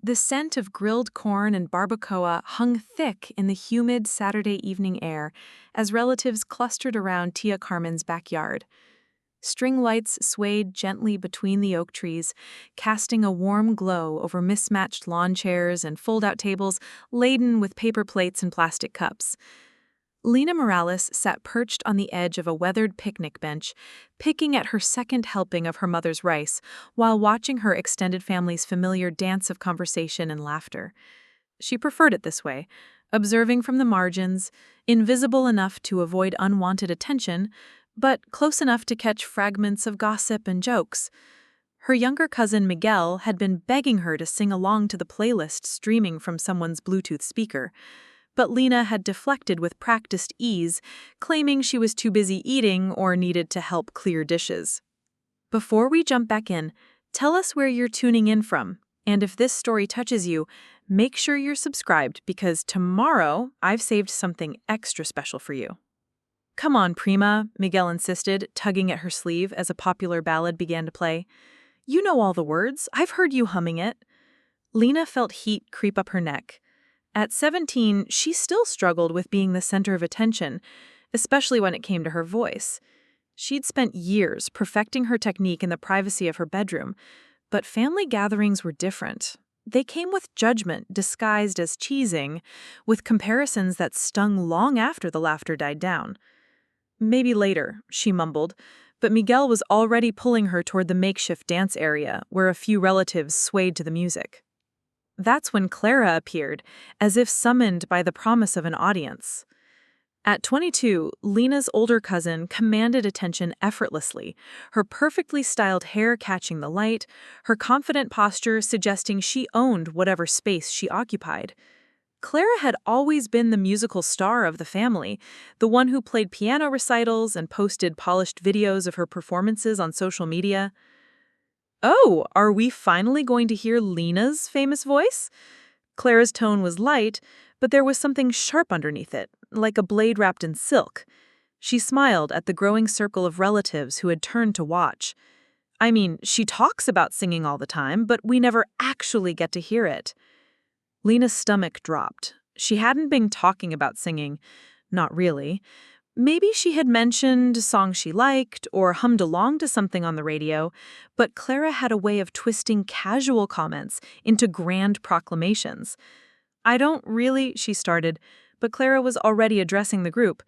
The scent of grilled corn and barbacoa hung thick in the humid Saturday evening air as relatives clustered around Tia Carmen's backyard. String lights swayed gently between the oak trees, casting a warm glow over mismatched lawn chairs and fold-out tables laden with paper plates and plastic cups. Lena Morales sat perched on the edge of a weathered picnic bench, picking at her second helping of her mother's rice, while watching her extended family's familiar dance of conversation and laughter. She preferred it this way, observing from the margins, invisible enough to avoid unwanted attention, but close enough to catch fragments of gossip and jokes. Her younger cousin Miguel had been begging her to sing along to the playlist streaming from someone's Bluetooth speaker. But Lena had deflected with practiced ease, claiming she was too busy eating or needed to help clear dishes. Before we jump back in, tell us where you're tuning in from, and if this story touches you, make sure you're subscribed because tomorrow I've saved something extra special for you. Come on, Prima, Miguel insisted, tugging at her sleeve as a popular ballad began to play. You know all the words. I've heard you humming it. Lena felt heat creep up her neck. At 17, she still struggled with being the center of attention, especially when it came to her voice. She'd spent years perfecting her technique in the privacy of her bedroom, but family gatherings were different. They came with judgment disguised as cheesing, with comparisons that stung long after the laughter died down. Maybe later, she mumbled, but Miguel was already pulling her toward the makeshift dance area, where a few relatives swayed to the music. That's when Clara appeared, as if summoned by the promise of an audience. At 22, Lena's older cousin commanded attention effortlessly, her perfectly styled hair catching the light, her confident posture suggesting she owned whatever space she occupied. Clara had always been the musical star of the family, the one who played piano recitals and posted polished videos of her performances on social media. Oh, are we finally going to hear Lena's famous voice? Clara's tone was light, but there was something sharp underneath it, like a blade wrapped in silk. She smiled at the growing circle of relatives who had turned to watch. I mean, she talks about singing all the time, but we never actually get to hear it. Lena's stomach dropped. She hadn't been talking about singing. Not really. Maybe she had mentioned a song she liked or hummed along to something on the radio, but Clara had a way of twisting casual comments into grand proclamations. I don't really, she started, but Clara was already addressing the group.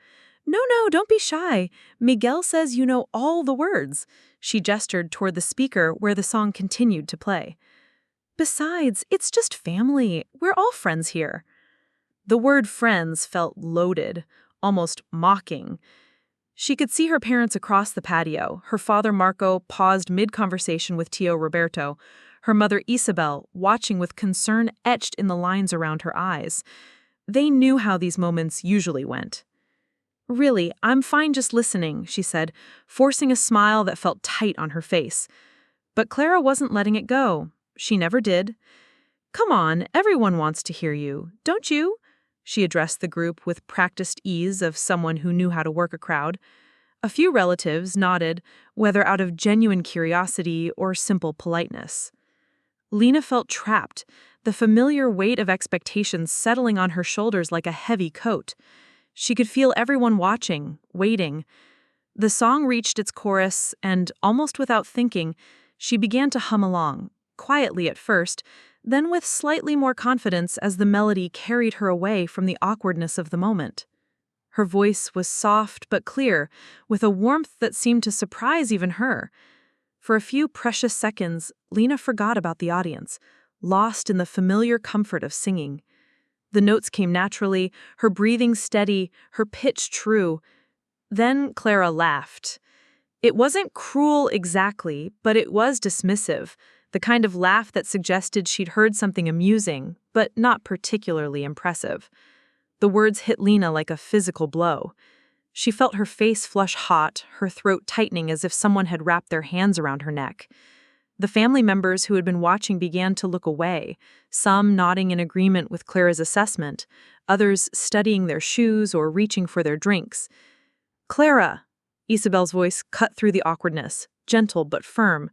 No, don't be shy. Miguel says you know all the words. She gestured toward the speaker where the song continued to play. Besides, it's just family. We're all friends here. The word friends felt loaded, almost mocking. She could see her parents across the patio, her father Marco paused mid-conversation with Tio Roberto, her mother Isabel watching with concern etched in the lines around her eyes. They knew how these moments usually went. Really, I'm fine just listening, she said, forcing a smile that felt tight on her face. But Clara wasn't letting it go. She never did. Come on, everyone wants to hear you, don't you? She addressed the group with practiced ease of someone who knew how to work a crowd. A few relatives nodded, whether out of genuine curiosity or simple politeness. Lena felt trapped, the familiar weight of expectations settling on her shoulders like a heavy coat. She could feel everyone watching, waiting. The song reached its chorus, and almost without thinking, she began to hum along, quietly at first, then with slightly more confidence as the melody carried her away from the awkwardness of the moment. Her voice was soft but clear, with a warmth that seemed to surprise even her. For a few precious seconds, Lena forgot about the audience, lost in the familiar comfort of singing. The notes came naturally, her breathing steady, her pitch true. Then Clara laughed. It wasn't cruel exactly, but it was dismissive, the kind of laugh that suggested she'd heard something amusing, but not particularly impressive. The words hit Lena like a physical blow. She felt her face flush hot, her throat tightening as if someone had wrapped their hands around her neck. The family members who had been watching began to look away, some nodding in agreement with Clara's assessment, others studying their shoes or reaching for their drinks. Clara! Isabel's voice cut through the awkwardness, gentle but firm.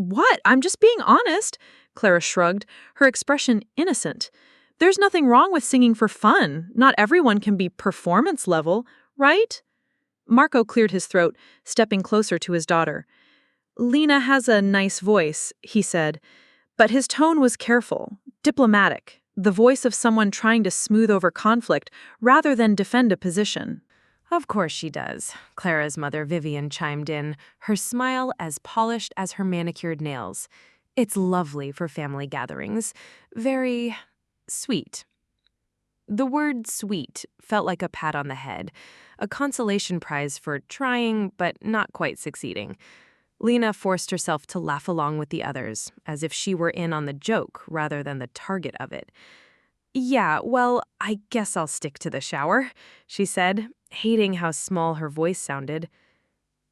What? I'm just being honest, Clara shrugged, her expression innocent. There's nothing wrong with singing for fun. Not everyone can be performance level, right? Marco cleared his throat, stepping closer to his daughter. Lena has a nice voice, he said, but his tone was careful, diplomatic, the voice of someone trying to smooth over conflict rather than defend a position. Of course she does, Clara's mother Vivian chimed in, her smile as polished as her manicured nails. It's lovely for family gatherings. Very sweet. The word sweet felt like a pat on the head, a consolation prize for trying but not quite succeeding. Lena forced herself to laugh along with the others, as if she were in on the joke rather than the target of it. Yeah, well, I guess I'll stick to the shower, she said, hating how small her voice sounded.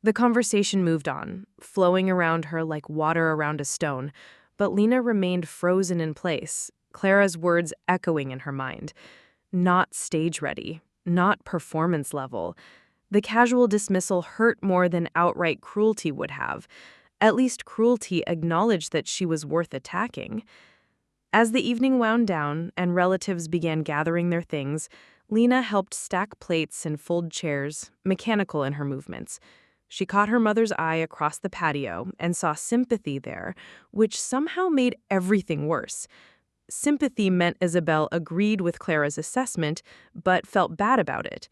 The conversation moved on, flowing around her like water around a stone, but Lena remained frozen in place, Clara's words echoing in her mind. Not stage ready, not performance level. The casual dismissal hurt more than outright cruelty would have. At least cruelty acknowledged that she was worth attacking. As the evening wound down and relatives began gathering their things, Lena helped stack plates and fold chairs, mechanical in her movements. She caught her mother's eye across the patio and saw sympathy there, which somehow made everything worse. Sympathy meant Isabel agreed with Clara's assessment, but felt bad about it.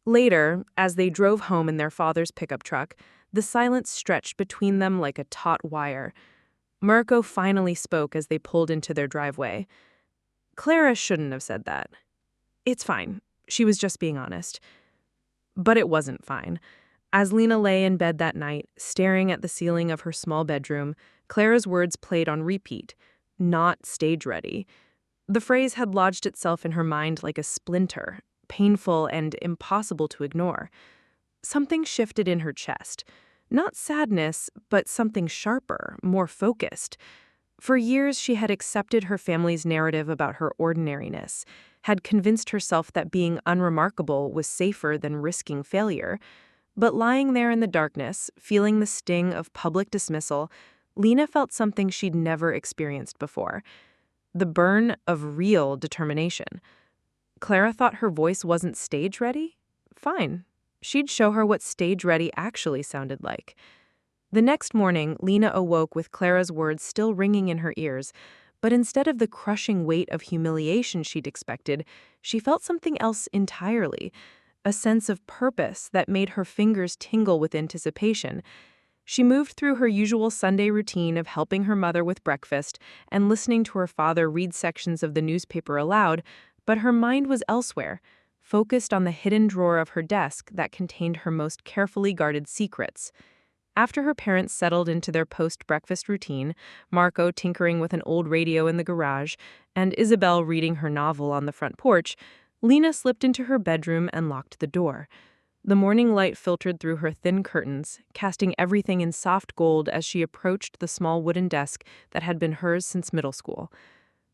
Later, as they drove home in their father's pickup truck, the silence stretched between them like a taut wire. Mirko finally spoke as they pulled into their driveway. Clara shouldn't have said that. It's fine. She was just being honest. But it wasn't fine. As Lena lay in bed that night, staring at the ceiling of her small bedroom, Clara's words played on repeat. Not stage ready. The phrase had lodged itself in her mind like a splinter, painful and impossible to ignore. Something shifted in her chest. Not sadness, but something sharper, more focused. For years, she had accepted her family's narrative about her ordinariness, had convinced herself that being unremarkable was safer than risking failure. But lying there in the darkness, feeling the sting of public dismissal, Lena felt something she'd never experienced before. The burn of real determination. Clara thought her voice wasn't stage ready? Fine. She'd show her what stage ready actually sounded like. The next morning, Lena awoke with Clara's words still ringing in her ears, but instead of the crushing weight of humiliation she'd expected, she felt something else entirely, a sense of purpose that made her fingers tingle with anticipation. She moved through her usual Sunday routine of helping her mother with breakfast and listening to her father read sections of the newspaper aloud, but her mind was elsewhere, focused on the hidden drawer of her desk that contained her most carefully guarded secrets. After her parents settled into their post-breakfast routine, Marco tinkering with an old radio in the garage, and Isabel reading her novel on the front porch, Lena slipped into her bedroom and locked the door. The morning light filtered through her thin curtains, casting everything in soft gold as she approached the small wooden desk that had been hers since middle school.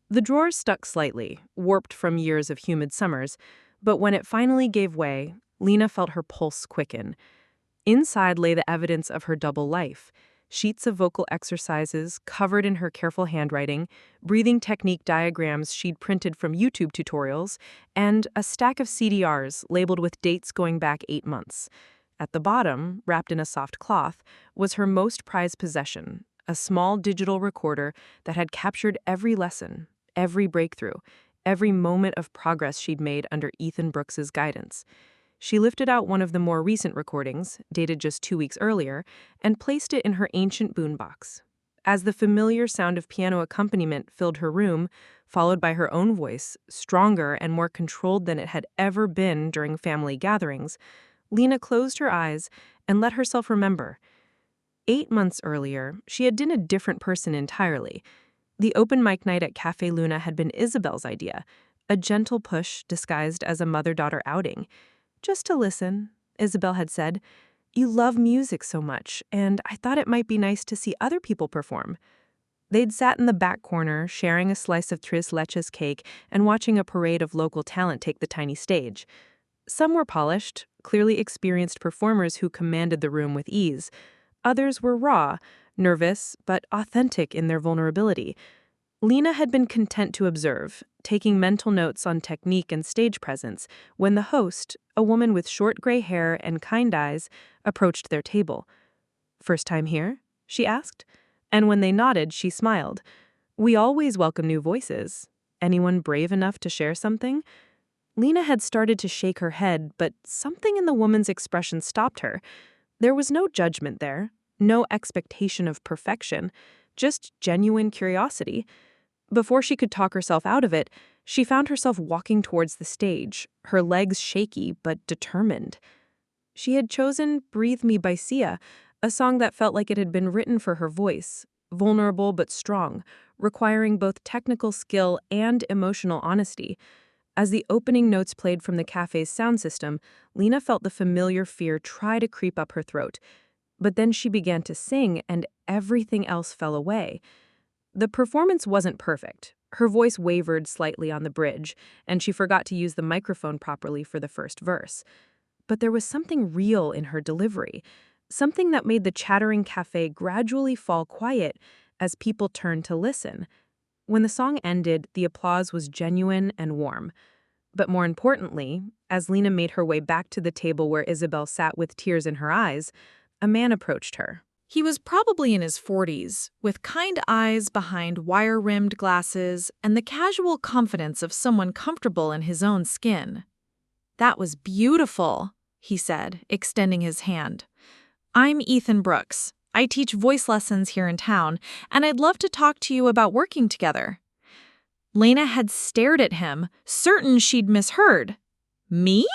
The drawer stuck slightly, warped from years of humid summers, but when it finally gave way, Lena felt her pulse quicken. Inside lay the evidence of her double life: sheets of vocal exercises covered in her careful handwriting, breathing technique diagrams she'd printed from YouTube tutorials, and a stack of CDRs labeled with dates going back 8 months. At the bottom, wrapped in a soft cloth, was her most prized possession, a small digital recorder that had captured every lesson, every breakthrough, every moment of progress she'd made under Ethan Brooks's guidance. She lifted out one of the more recent recordings, dated just 2 weeks earlier, and placed it in her ancient boombox. As the familiar sound of piano accompaniment filled her room, followed by her own voice, stronger and more controlled than it had ever been during family gatherings, Lena closed her eyes and let herself remember. 8 months earlier, she had been a different person entirely. The open mic night at Café Luna had been Isabel's idea, a gentle push disguised as a mother-daughter outing. Just to listen, Isabel had said. You love music so much, and I thought it might be nice to see other people perform. They'd sat in the back corner, sharing a slice of tres leches cake and watching a parade of local talent take the tiny stage. Some were polished, clearly experienced performers who commanded the room with ease. Others were raw, nervous but authentic in their vulnerability. Lena had been content to observe, taking mental notes on technique and stage presence, when the host, a woman with short gray hair and kind eyes, approached their table. "First time here?" she asked. And when they nodded, she smiled. "We always welcome new voices. Anyone brave enough to share something?" Lena had started to shake her head, but something in the woman's expression stopped her. There was no judgment there, no expectation of perfection, just genuine curiosity. Before she could talk herself out of it, she found herself walking towards the stage, her legs shaky but determined. She had chosen "Breathe Me" by Sia, a song that felt like it had been written for her voice, vulnerable but strong, requiring both technical skill and emotional honesty. As the opening notes played from the cafe's sound system, Lena felt the familiar fear try to creep up her throat. But then she began to sing, and everything else fell away. The performance wasn't perfect. Her voice wavered slightly on the bridge, and she forgot to use the microphone properly for the first verse. But there was something real in her delivery, something that made the chattering cafe gradually fall quiet as people turned to listen. When the song ended, the applause was genuine and warm. But more importantly, as Lena made her way back to the table where Isabel sat with tears in her eyes, a man approached her. He was probably in his 40s, with kind eyes behind wire-rimmed glasses and the casual confidence of someone comfortable in his own skin. "That was beautiful," he said, extending his hand. "I'm Ethan Brooks. I teach voice lessons here in town, and I'd love to talk to you about working together." Lena had stared at him, certain she'd misheard. "Me?"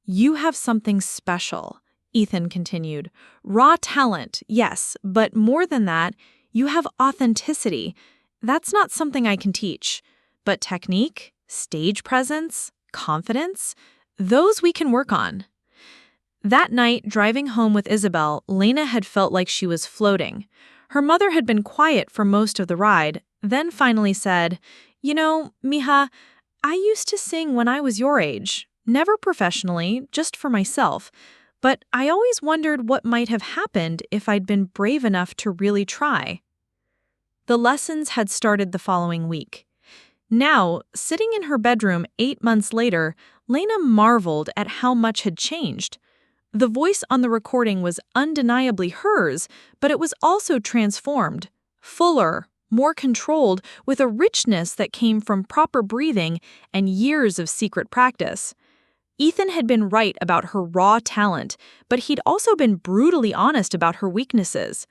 "You have something special," Ethan continued. "Raw talent, yes, but more than that, you have authenticity. That's not something I can teach. But technique, stage presence, confidence, those we can work on." That night, driving home with Isabel, Lena had felt like she was floating. Her mother had been quiet for most of the ride, then finally said, "You know, mija, I used to sing when I was your age. Never professionally, just for myself. But I always wondered what might have happened if I'd been brave enough to really try." The lessons had started the following week. Now, sitting in her bedroom 8 months later, Lena marveled at how much had changed. The voice on the recording was undeniably hers, but it was also transformed, fuller, more controlled, with a richness that came from proper breathing and years of secret practice. Ethan had been right about her raw talent, but he'd also been brutally honest about her weaknesses.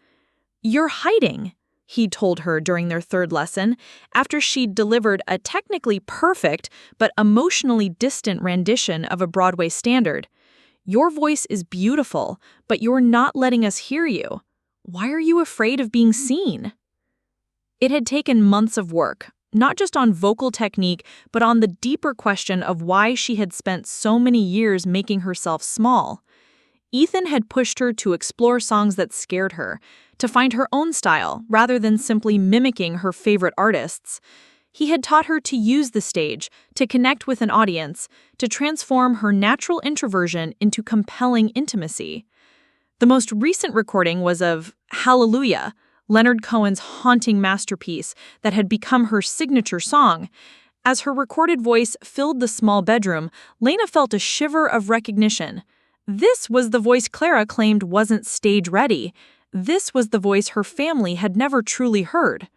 "You're hiding," he told her during their third lesson, after she'd delivered a technically perfect but emotionally distant rendition of a Broadway standard. "Your voice is beautiful, but you're not letting us hear you. Why are you afraid of being seen?" It had taken months of work, not just on vocal technique, but on the deeper question of why she had spent so many years making herself small. Ethan had pushed her to explore songs that scared her, to find her own style rather than simply mimicking her favorite artists. He had taught her to use the stage, to connect with an audience, to transform her natural introversion into compelling intimacy. The most recent recording was of Hallelujah, Leonard Cohen's haunting masterpiece that had become her signature song. As her recorded voice filled the small bedroom, Lena felt a shiver of recognition. This was the voice Clara claimed wasn't stage-ready. This was the voice her family had never truly heard.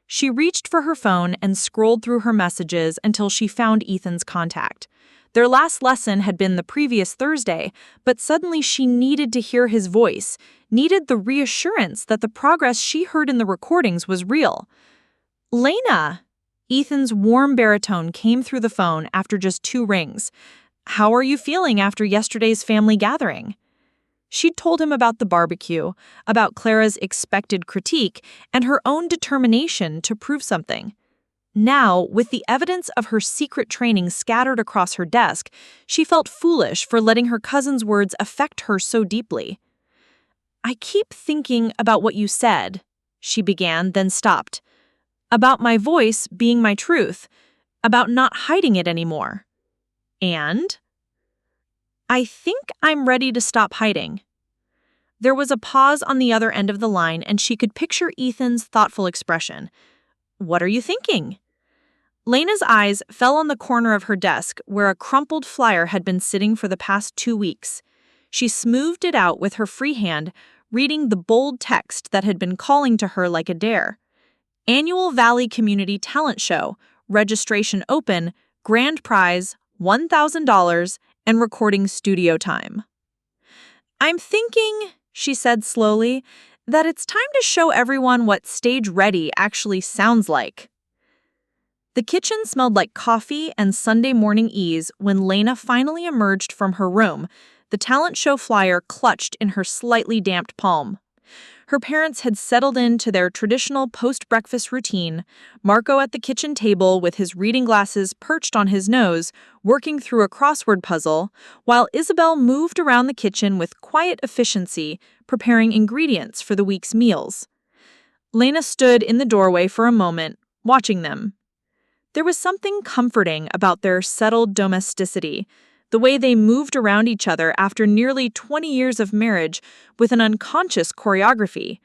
She reached for her phone and scrolled through her messages until she found Ethan's contact. Their last lesson had been the previous Thursday, but suddenly she needed to hear his voice, needed the reassurance that the progress she heard in the recordings was real. "Lena!" Ethan's warm baritone came through the phone after just 2 rings. "How are you feeling after yesterday's family gathering?" She'd told him about the barbecue, about Clara's expected critique, and her own determination to prove something. Now, with the evidence of her secret training scattered across her desk, she felt foolish for letting her cousin's words affect her so deeply. "I keep thinking about what you said," she began, then stopped. "About my voice being my truth, about not hiding it anymore. And I think I'm ready to stop hiding." There was a pause on the other end of the line, and she could picture Ethan's thoughtful expression. "What are you thinking?" Lena's eyes fell on the corner of her desk where a crumpled flyer had been sitting for the past 2 weeks. She smoothed it out with her free hand, reading the bold text that had been calling to her like a dare. Annual Valley Community Talent Show, registration open, grand prize, $1,000, and recording studio time. "I'm thinking," she said slowly, "that it's time to show everyone what stage ready actually sounds like." The kitchen smelled like coffee and Sunday morning ease when Lena finally emerged from her room, the talent show flyer clutched in her slightly damped palm. Her parents had settled into their traditional post-breakfast routine, Marco at the kitchen table with his reading glasses perched on his nose, working through a crossword puzzle, while Isabel moved around the kitchen with quiet efficiency, preparing ingredients for the week's meals. Lena stood in the doorway for a moment, watching them. There was something comforting about their settled domesticity, the way they moved around each other after nearly 20 years of marriage with an unconscious choreography.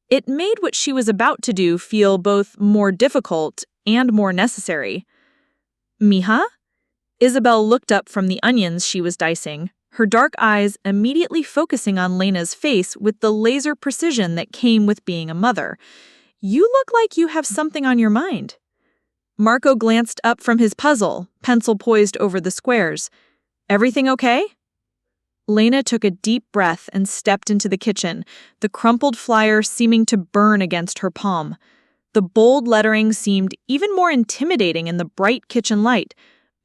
It made what she was about to do feel both more difficult and more necessary. "Mija?" Isabel looked up from the onions she was dicing, her dark eyes immediately focusing on Lena's face with the laser precision that came with being a mother. "You look like you have something on your mind." Marco glanced up from his puzzle, pencil poised over the squares. "Everything okay?" Lena took a deep breath and stepped into the kitchen, the crumpled flyer seeming to burn against her palm. The bold lettering seemed even more intimidating in the bright kitchen light.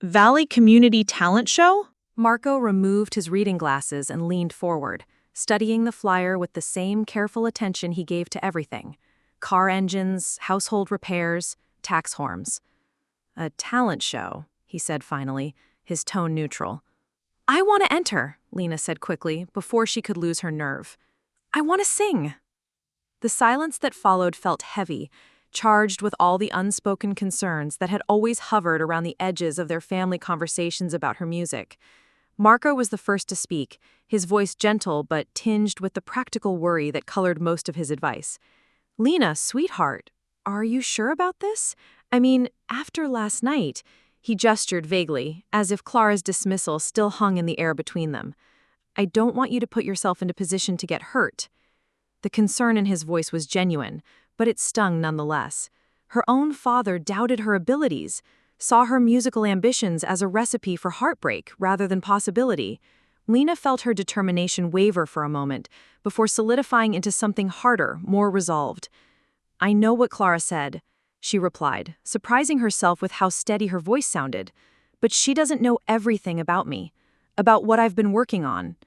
"Valley Community Talent Show?" Marco removed his reading glasses and leaned forward, studying the flyer with the same careful attention he gave to everything: car engines, household repairs, tax forms. "A talent show," he said finally, his tone neutral. "I want to enter," Lena said quickly, before she could lose her nerve. "I want to sing." The silence that followed felt heavy, charged with all the unspoken concerns that had always hovered around the edges of their family conversations about her music. Marco was the first to speak, his voice gentle but tinged with the practical worry that colored most of his advice. "Lena, sweetheart, are you sure about this? I mean, after last night," he gestured vaguely, as if Clara's dismissal still hung in the air between them. "I don't want you to put yourself in a position to get hurt." The concern in his voice was genuine, but it stung nonetheless. Her own father doubted her abilities, saw her musical ambitions as a recipe for heartbreak rather than possibility. Lena felt her determination waver for a moment, before solidifying into something harder, more resolved. "I know what Clara said," she replied, surprising herself with how steady her voice sounded. "But she doesn't know everything about me, about what I've been working on."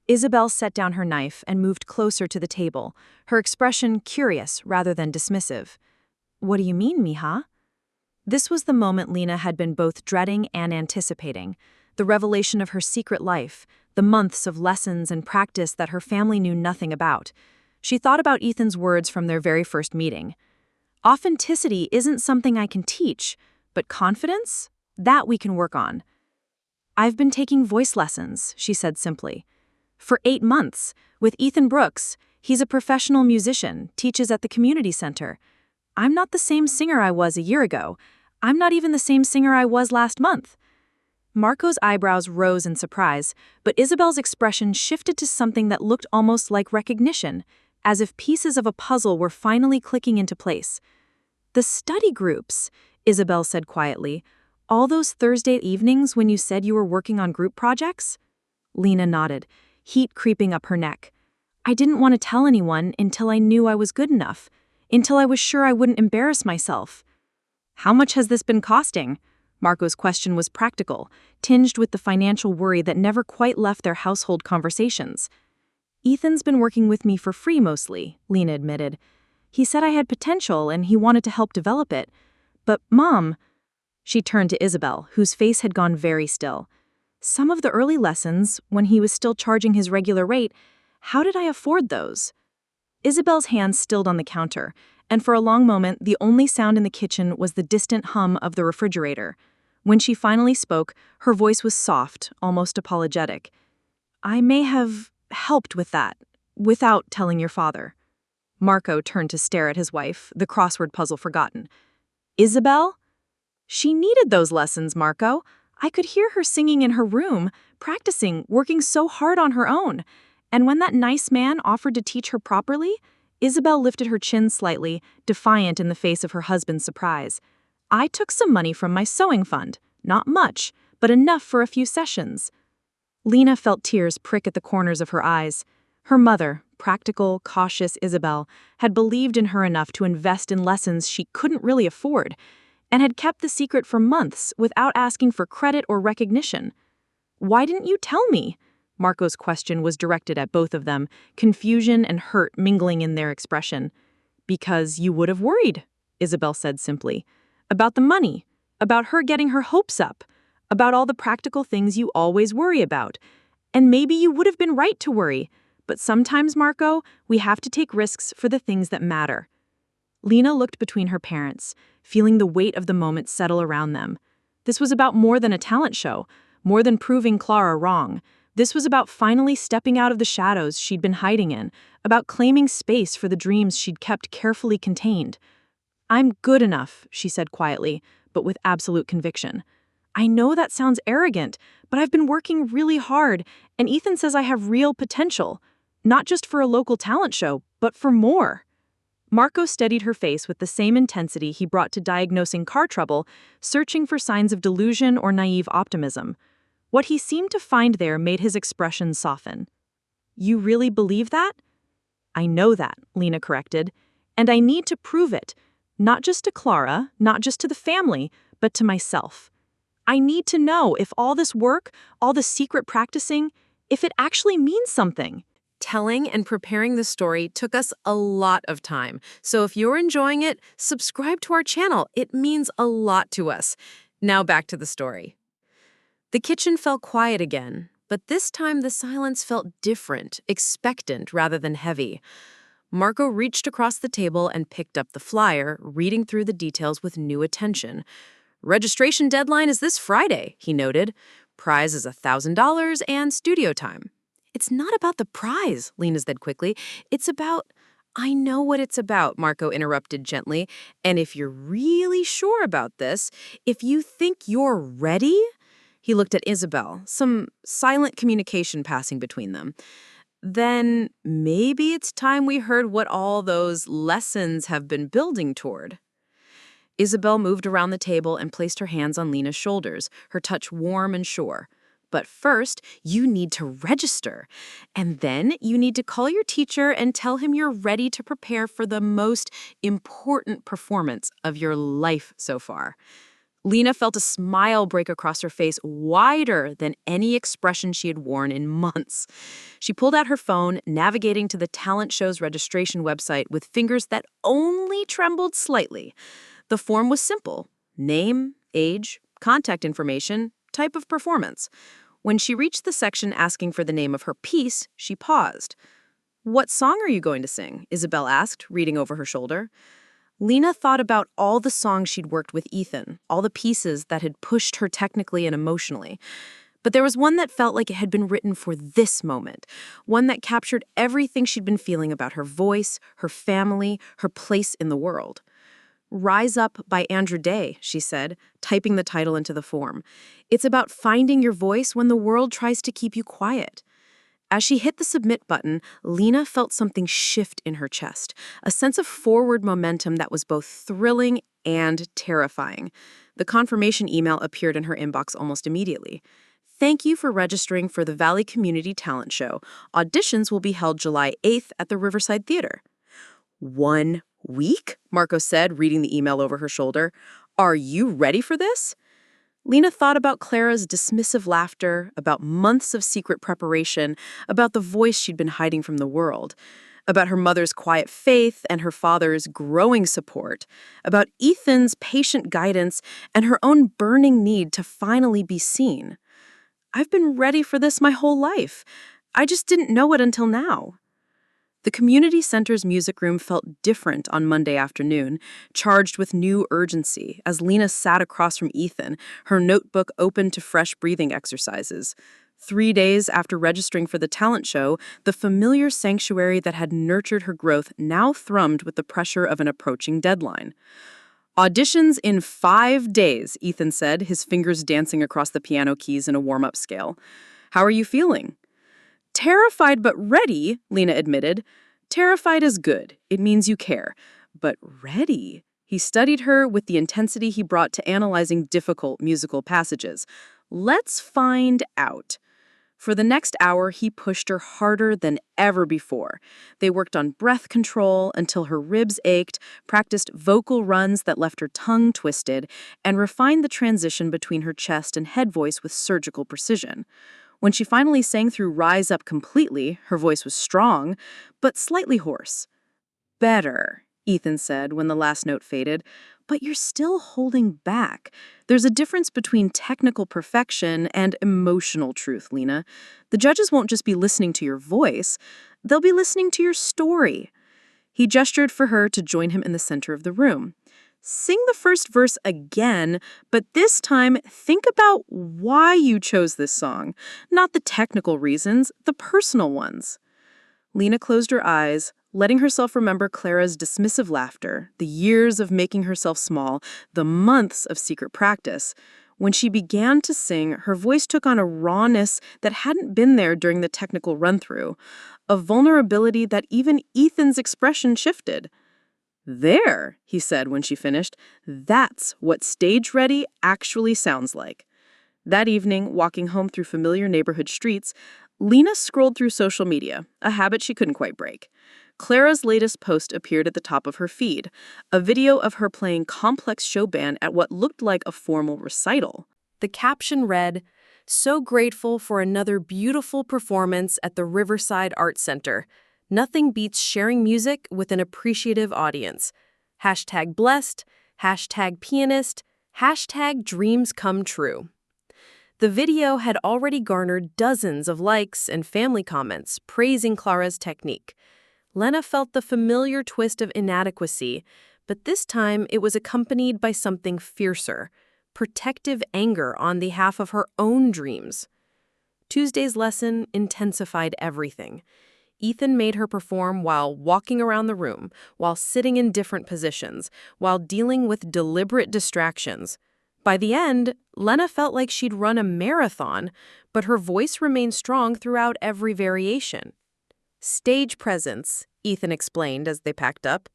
Isabel set down her knife and moved closer to the table, her expression curious rather than dismissive. "What do you mean, Mija?" This was the moment Lena had been both dreading and anticipating, the revelation of her secret life, the months of lessons and practice that her family knew nothing about. She thought about Ethan's words from their very first meeting. "Authenticity isn't something I can teach, but confidence? That we can work on." "I've been taking voice lessons," she said simply. "For 8 months, with Ethan Brooks. He's a professional musician, teaches at the community center. I'm not the same singer I was a year ago. I'm not even the same singer I was last month." Marco's eyebrows rose in surprise, but Isabel's expression shifted to something that looked almost like recognition, as if pieces of a puzzle were finally clicking into place. "The study groups," Isabel said quietly. "All those Thursday evenings when you said you were working on group projects?" Lena nodded, heat creeping up her neck. "I didn't want to tell anyone until I knew I was good enough, until I was sure I wouldn't embarrass myself." "How much has this been costing?" Marco's question was practical, tinged with the financial worry that never quite left their household conversations. "Ethan's been working with me for free mostly," Lena admitted. "He said I had potential and he wanted to help develop it. But, Mom," she turned to Isabel, whose face had gone very still. "Some of the early lessons, when he was still charging his regular rate, how did I afford those?" Isabel's hands stilled on the counter, and for a long moment the only sound in the kitchen was the distant hum of the refrigerator. When she finally spoke, her voice was soft, almost apologetic. "I may have helped with that," Without telling your father. Marco turned to stare at his wife, the crossword puzzle forgotten. Isabel? She needed those lessons, Marco. I could hear her singing in her room, practicing, working so hard on her own. And when that nice man offered to teach her properly, Isabel lifted her chin slightly, defiant in the face of her husband's surprise. I took some money from my sewing fund. Not much, but enough for a few sessions. Lena felt tears prick at the corners of her eyes. Her mother, practical, cautious Isabel, had believed in her enough to invest in lessons she couldn't really afford, and had kept the secret for months without asking for credit or recognition. Why didn't you tell me? Marco's question was directed at both of them, confusion and hurt mingling in their expression. Because you would have worried, Isabel said simply. About the money, about her getting her hopes up, about all the practical things you always worry about. And maybe you would have been right to worry, but sometimes, Marco, we have to take risks for the things that matter. Lena looked between her parents, feeling the weight of the moment settle around them. This was about more than a talent show, more than proving Clara wrong. This was about finally stepping out of the shadows she'd been hiding in, about claiming space for the dreams she'd kept carefully contained. I'm good enough, she said quietly, but with absolute conviction. I know that sounds arrogant, but I've been working really hard, and Ethan says I have real potential. Not just for a local talent show, but for more. Marco steadied her face with the same intensity he brought to diagnosing car trouble, searching for signs of delusion or naive optimism. What he seemed to find there made his expression soften. You really believe that? I know that, Lena corrected, and I need to prove it, not just to Clara, not just to the family, but to myself. I need to know if all this work, all the secret practicing, if it actually means something. Telling and preparing the story took us a lot of time, so if you're enjoying it, subscribe to our channel. It means a lot to us. Now back to the story. The kitchen fell quiet again, but this time the silence felt different, expectant rather than heavy. Marco reached across the table and picked up the flyer, reading through the details with new attention. Registration deadline is this Friday, he noted. Prize is $1,000 and studio time. It's not about the prize, Lena said quickly. It's about... I know what it's about, Marco interrupted gently. And if you're really sure about this, if you think you're ready... He looked at Isabel, some silent communication passing between them. Then maybe it's time we heard what all those lessons have been building toward. Isabel moved around the table and placed her hands on Lena's shoulders, her touch warm and sure. But first, you need to register. And then you need to call your teacher and tell him you're ready to prepare for the most important performance of your life so far. Lena felt a smile break across her face, wider than any expression she had worn in months. She pulled out her phone, navigating to the talent show's registration website with fingers that only trembled slightly. The form was simple: name, age, contact information, type of performance. When she reached the section asking for the name of her piece, she paused. "What song are you going to sing?" Isabel asked, reading over her shoulder. Lena thought about all the songs she'd worked with Ethan, all the pieces that had pushed her technically and emotionally. But there was one that felt like it had been written for this moment, one that captured everything she'd been feeling about her voice, her family, her place in the world. "Rise Up" by Andrew Day, she said, typing the title into the form. It's about finding your voice when the world tries to keep you quiet. As she hit the submit button, Lena felt something shift in her chest, a sense of forward momentum that was both thrilling and terrifying. The confirmation email appeared in her inbox almost immediately. "Thank you for registering for the Valley Community Talent Show. Auditions will be held July 8th at the Riverside Theater." 1 week? Marco said, reading the email over her shoulder. "Are you ready for this?" Lena thought about Clara's dismissive laughter, about months of secret preparation, about the voice she'd been hiding from the world, about her mother's quiet faith and her father's growing support, about Ethan's patient guidance and her own burning need to finally be seen. "I've been ready for this my whole life. I just didn't know it until now." The community center's music room felt different on Monday afternoon, charged with new urgency, as Lena sat across from Ethan, her notebook open to fresh breathing exercises. 3 days after registering for the talent show, the familiar sanctuary that had nurtured her growth now thrummed with the pressure of an approaching deadline. Auditions in 5 days, Ethan said, his fingers dancing across the piano keys in a warm-up scale. How are you feeling? Terrified but ready, Lena admitted. Terrified is good. It means you care. But ready? He studied her with the intensity he brought to analyzing difficult musical passages. Let's find out. For the next hour, he pushed her harder than ever before. They worked on breath control until her ribs ached, practiced vocal runs that left her tongue twisted, and refined the transition between her chest and head voice with surgical precision. When she finally sang through Rise Up completely, her voice was strong, but slightly hoarse. Better, Ethan said when the last note faded, but you're still holding back. There's a difference between technical perfection and emotional truth, Lena. The judges won't just be listening to your voice, they'll be listening to your story. He gestured for her to join him in the center of the room. Sing the first verse again, but this time think about why you chose this song. Not the technical reasons, the personal ones. Lena closed her eyes, letting herself remember Clara's dismissive laughter, the years of making herself small, the months of secret practice. When she began to sing, her voice took on a rawness that hadn't been there during the technical run-through, a vulnerability that even Ethan's expression shifted. There, he said when she finished, that's what stage-ready actually sounds like. That evening, walking home through familiar neighborhood streets, Lena scrolled through social media, a habit she couldn't quite break. Clara's latest post appeared at the top of her feed, a video of her playing complex show band at what looked like a formal recital. The caption read, "So grateful for another beautiful performance at the Riverside Art Center. Nothing beats sharing music with an appreciative audience. #blessed, #pianist, #dreams come true." The video had already garnered dozens of likes and family comments praising Clara's technique. Lena felt the familiar twist of inadequacy, but this time it was accompanied by something fiercer, protective anger on behalf of her own dreams. Tuesday's lesson intensified everything. Ethan made her perform while walking around the room, while sitting in different positions, while dealing with deliberate distractions. By the end, Lena felt like she'd run a marathon, but her voice remained strong throughout every variation. Stage presence, Ethan explained as they packed up.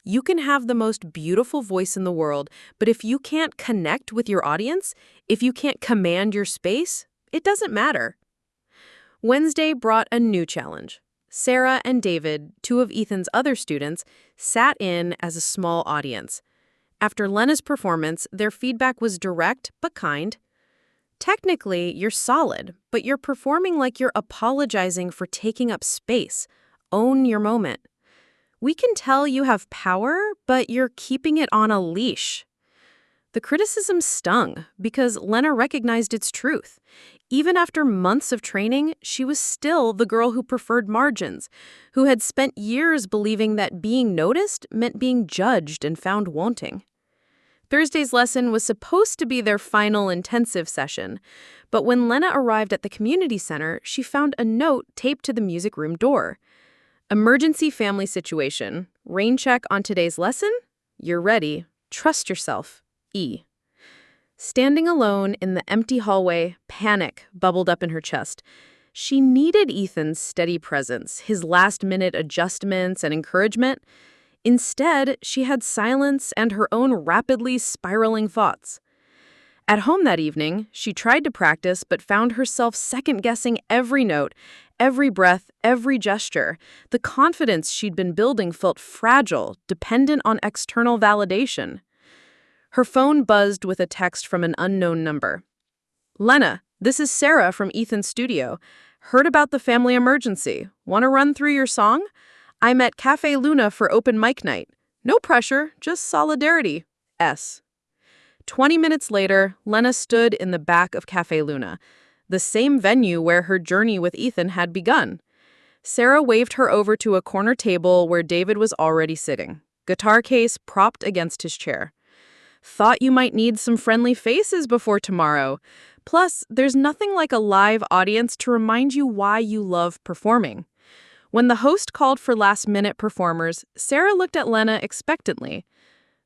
You can have the most beautiful voice in the world, but if you can't connect with your audience, if you can't command your space, it doesn't matter. Wednesday brought a new challenge. Sarah and David, two of Ethan's other students, sat in as a small audience. After Lena's performance, their feedback was direct but kind. Technically, you're solid, but you're performing like you're apologizing for taking up space. Own your moment. We can tell you have power, but you're keeping it on a leash. The criticism stung because Lena recognized its truth. Even after months of training, she was still the girl who preferred margins, who had spent years believing that being noticed meant being judged and found wanting. Thursday's lesson was supposed to be their final intensive session, but when Lena arrived at the community center, she found a note taped to the music room door. Emergency family situation. Rain check on today's lesson? You're ready. Trust yourself. E. Standing alone in the empty hallway, panic bubbled up in her chest. She needed Ethan's steady presence, his last-minute adjustments and encouragement. Instead, she had silence and her own rapidly spiraling thoughts. At home that evening, she tried to practice but found herself second-guessing every note, every breath, every gesture. The confidence she'd been building felt fragile, dependent on external validation. Her phone buzzed with a text from an unknown number. "Lena, this is Sarah from Ethan's studio. Heard about the family emergency. Want to run through your song? I'm at Cafe Luna for open mic night. No pressure, just solidarity. S." 20 minutes later, Lena stood in the back of Cafe Luna, the same venue where her journey with Ethan had begun. Sarah waved her over to a corner table where David was already sitting, guitar case propped against his chair. "Thought you might need some friendly faces before tomorrow. Plus, there's nothing like a live audience to remind you why you love performing. When the host called for last-minute performers, Sarah looked at Lena expectantly.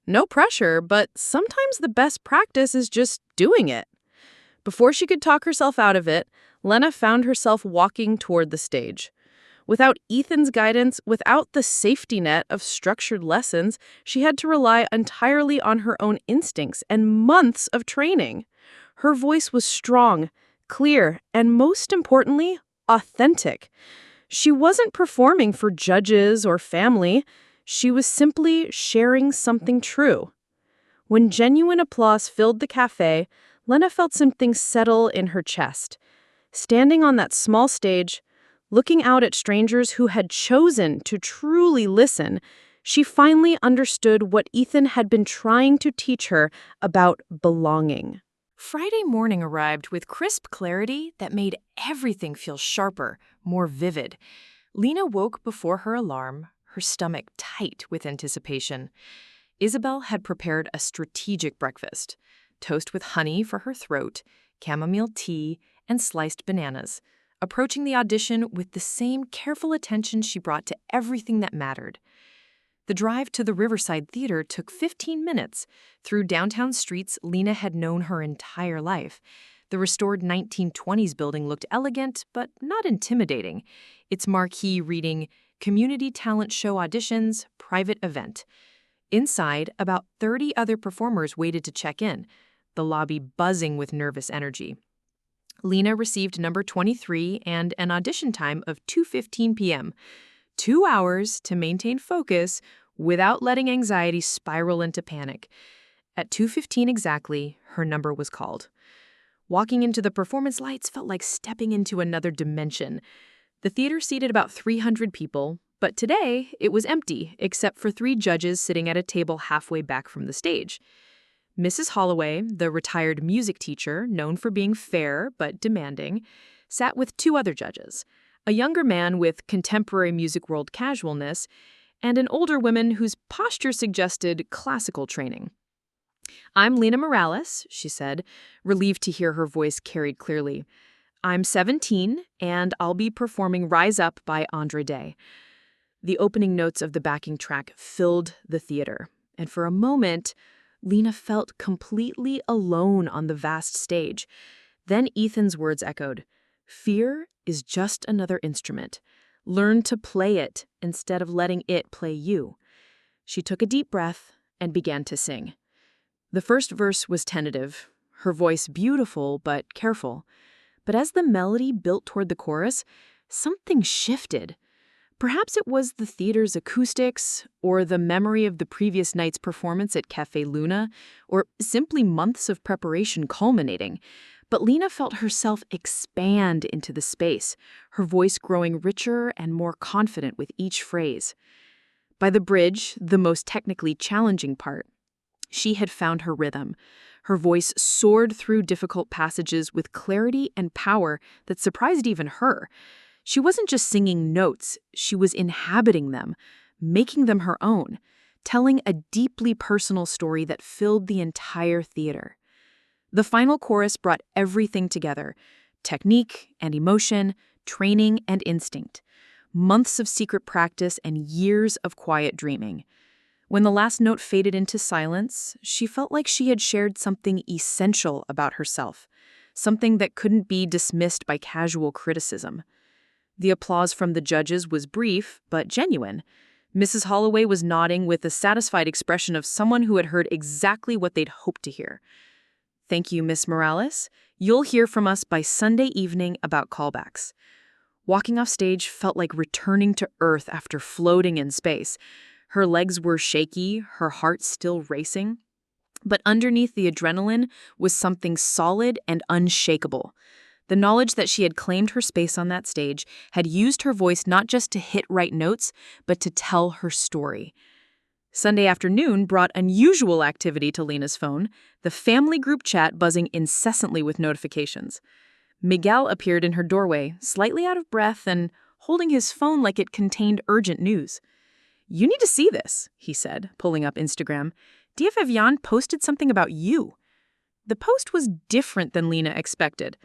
No pressure, but sometimes the best practice is just doing it. Before she could talk herself out of it, Lena found herself walking toward the stage. Without Ethan's guidance, without the safety net of structured lessons, she had to rely entirely on her own instincts and months of training. Her voice was strong, clear, and most importantly, authentic. She wasn't performing for judges or family. She was simply sharing something true. When genuine applause filled the cafe, Lena felt something settle in her chest. Standing on that small stage, looking out at strangers who had chosen to truly listen, she finally understood what Ethan had been trying to teach her about belonging. Friday morning arrived with crisp clarity that made everything feel sharper, more vivid. Lena woke before her alarm, her stomach tight with anticipation. Isabel had prepared a strategic breakfast: toast with honey for her throat, chamomile tea, and sliced bananas, approaching the audition with the same careful attention she brought to everything that mattered. The drive to the Riverside Theater took 15 minutes through downtown streets Lena had known her entire life. The restored 1920s building looked elegant, but not intimidating, its marquee reading, "Community Talent Show Auditions, Private Event." Inside, about 30 other performers waited to check in, the lobby buzzing with nervous energy. Lena received number 23 and an audition time of 2:15 p.m., 2 hours to maintain focus without letting anxiety spiral into panic. At 2:15 exactly, her number was called. Walking into the performance lights felt like stepping into another dimension. The theater seated about 300 people, but today it was empty except for 3 judges sitting at a table halfway back from the stage. Mrs. Holloway, the retired music teacher known for being fair but demanding, sat with 2 other judges, a younger man with contemporary music world casualness and an older woman whose posture suggested classical training. "I'm Lena Morales," she said, relieved to hear her voice carried clearly. "I'm 17, and I'll be performing Rise Up by Andra Day." The opening notes of the backing track filled the theater, and for a moment, Lena felt completely alone on the vast stage. Then Ethan's words echoed, "Fear is just another instrument. Learn to play it instead of letting it play you." She took a deep breath and began to sing. The first verse was tentative, her voice beautiful but careful. But as the melody built toward the chorus, something shifted. Perhaps it was the theater's acoustics, or the memory of the previous night's performance at Café Luna, or simply months of preparation culminating. But Lena felt herself expand into the space, her voice growing richer and more confident with each phrase. By the bridge, the most technically challenging part, she had found her rhythm. Her voice soared through difficult passages with clarity and power that surprised even her. She wasn't just singing notes, she was inhabiting them, making them her own, telling a deeply personal story that filled the entire theater. The final chorus brought everything together: technique and emotion, training and instinct, months of secret practice and years of quiet dreaming. When the last note faded into silence, she felt like she had shared something essential about herself, something that couldn't be dismissed by casual criticism. The applause from the judges was brief, but genuine. Mrs. Holloway was nodding with a satisfied expression of someone who had heard exactly what they'd hoped to hear. "Thank you, Miss Morales. You'll hear from us by Sunday evening about callbacks." Walking off stage felt like returning to Earth after floating in space. Her legs were shaky, her heart still racing. But underneath the adrenaline was something solid and unshakable. The knowledge that she had claimed her space on that stage, had used her voice not just to hit right notes, but to tell her story. Sunday afternoon brought unusual activity to Lena's phone, the family group chat buzzing incessantly with notifications. Miguel appeared in her doorway, slightly out of breath and holding his phone like it contained urgent news. "You need to see this," he said, pulling up Instagram. "Tia Vivian posted something about you." The post was different than Lena expected.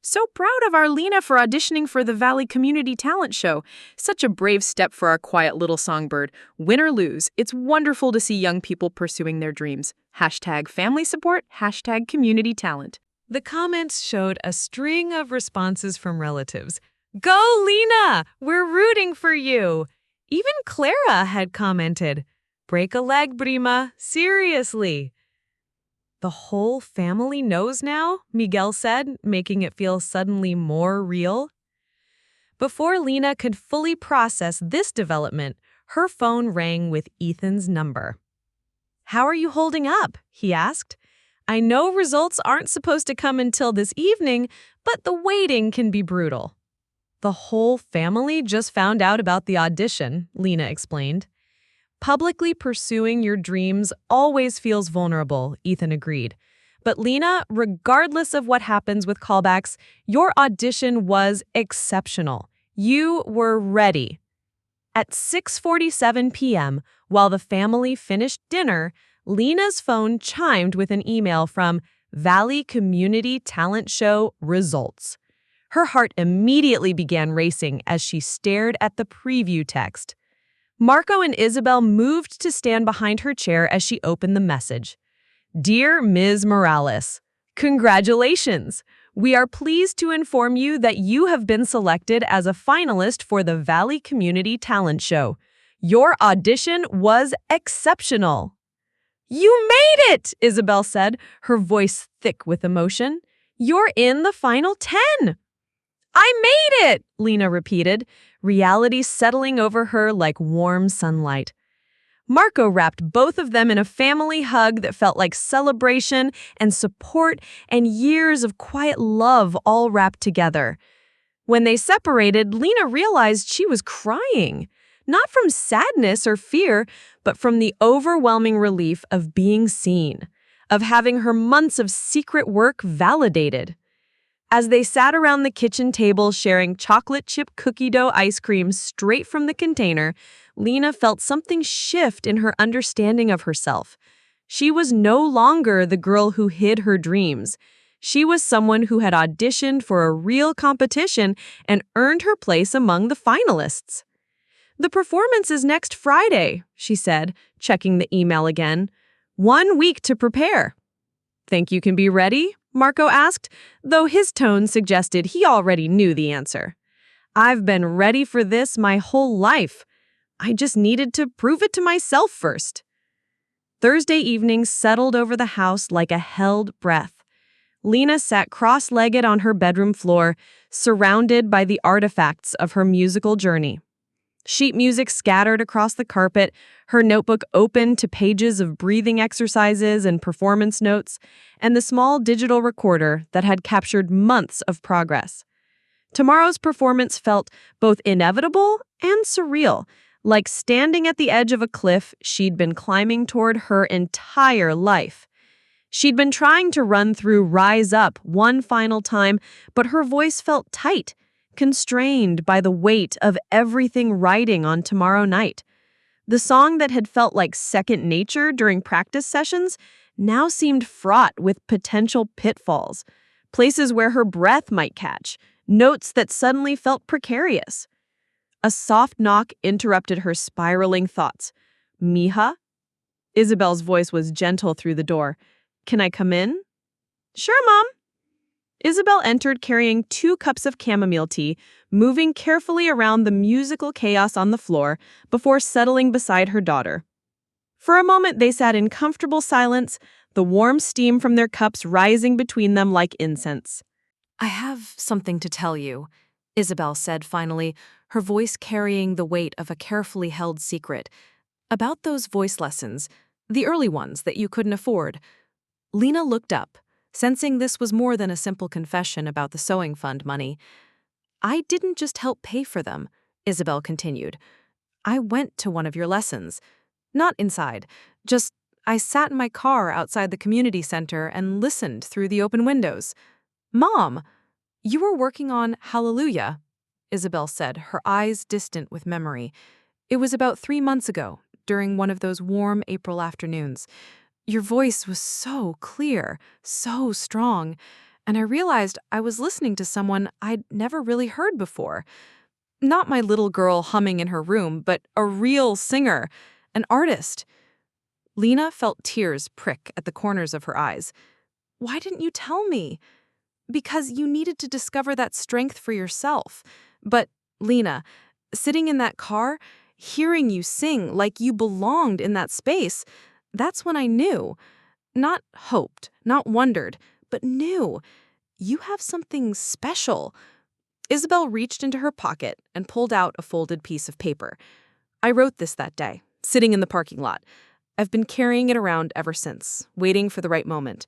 "So proud of our Lena for auditioning for the Valley Community Talent Show. Such a brave step for our quiet little songbird. Win or lose, it's wonderful to see young people pursuing their dreams. Hashtag family support, hashtag community talent." The comments showed a string of responses from relatives. "Go, Lena! We're rooting for you!" Even Clara had commented, "Break a leg, Prima, seriously." "The whole family knows now?" Miguel said, making it feel suddenly more real. Before Lena could fully process this development, her phone rang with Ethan's number. "How are you holding up?" he asked. "I know results aren't supposed to come until this evening, but the waiting can be brutal." "The whole family just found out about the audition," Lena explained. "Publicly pursuing your dreams always feels vulnerable," Ethan agreed. "But Lena, regardless of what happens with callbacks, your audition was exceptional. You were ready." At 6:47 p.m., while the family finished dinner, Lena's phone chimed with an email from Valley Community Talent Show results. Her heart immediately began racing as she stared at the preview text. Marco and Isabel moved to stand behind her chair as she opened the message. "Dear Ms. Morales, congratulations! We are pleased to inform you that you have been selected as a finalist for the Valley Community Talent Show. Your audition was exceptional." "You made it!" Isabel said, her voice thick with emotion. "You're in the final 10. "I made it!" Lena repeated, reality settling over her like warm sunlight. Marco wrapped both of them in a family hug that felt like celebration and support and years of quiet love all wrapped together. When they separated, Lena realized she was crying, not from sadness or fear, but from the overwhelming relief of being seen, of having her months of secret work validated. As they sat around the kitchen table sharing chocolate chip cookie dough ice cream straight from the container, Lena felt something shift in her understanding of herself. She was no longer the girl who hid her dreams. She was someone who had auditioned for a real competition and earned her place among the finalists. "The performance is next Friday," she said, checking the email again. "1 week to prepare." "Think you can be ready?" Marco asked, though his tone suggested he already knew the answer. "I've been ready for this my whole life. I just needed to prove it to myself first." Thursday evening settled over the house like a held breath. Lena sat cross-legged on her bedroom floor, surrounded by the artifacts of her musical journey. Sheet music scattered across the carpet, her notebook open to pages of breathing exercises and performance notes, and the small digital recorder that had captured months of progress. Tomorrow's performance felt both inevitable and surreal, like standing at the edge of a cliff she'd been climbing toward her entire life. She'd been trying to run through Rise Up one final time, but her voice felt tight, constrained by the weight of everything riding on tomorrow night. The song that had felt like second nature during practice sessions now seemed fraught with potential pitfalls, places where her breath might catch, notes that suddenly felt precarious. A soft knock interrupted her spiraling thoughts. "Mija?" Isabel's voice was gentle through the door. "Can I come in?" "Sure, Mom." Isabel entered carrying 2 cups of chamomile tea, moving carefully around the musical chaos on the floor before settling beside her daughter. For a moment, they sat in comfortable silence, the warm steam from their cups rising between them like incense. "I have something to tell you," Isabel said finally, her voice carrying the weight of a carefully held secret. "About those voice lessons, the early ones that you couldn't afford." Lena looked up, sensing this was more than a simple confession about the sewing fund money. "I didn't just help pay for them," Isabel continued. "I went to one of your lessons. Not inside, just I sat in my car outside the community center and listened through the open windows." "Mom, you were working on Hallelujah," Isabel said, her eyes distant with memory. "It was about 3 months ago, during one of those warm April afternoons. Your voice was so clear, so strong, and I realized I was listening to someone I'd never really heard before. Not my little girl humming in her room, but a real singer, an artist. Lena felt tears prick at the corners of her eyes. Why didn't you tell me? Because you needed to discover that strength for yourself. But, Lena, sitting in that car, hearing you sing like you belonged in that space, that's when I knew. Not hoped, not wondered, but knew. You have something special. Isabel reached into her pocket and pulled out a folded piece of paper. I wrote this that day, sitting in the parking lot. I've been carrying it around ever since, waiting for the right moment.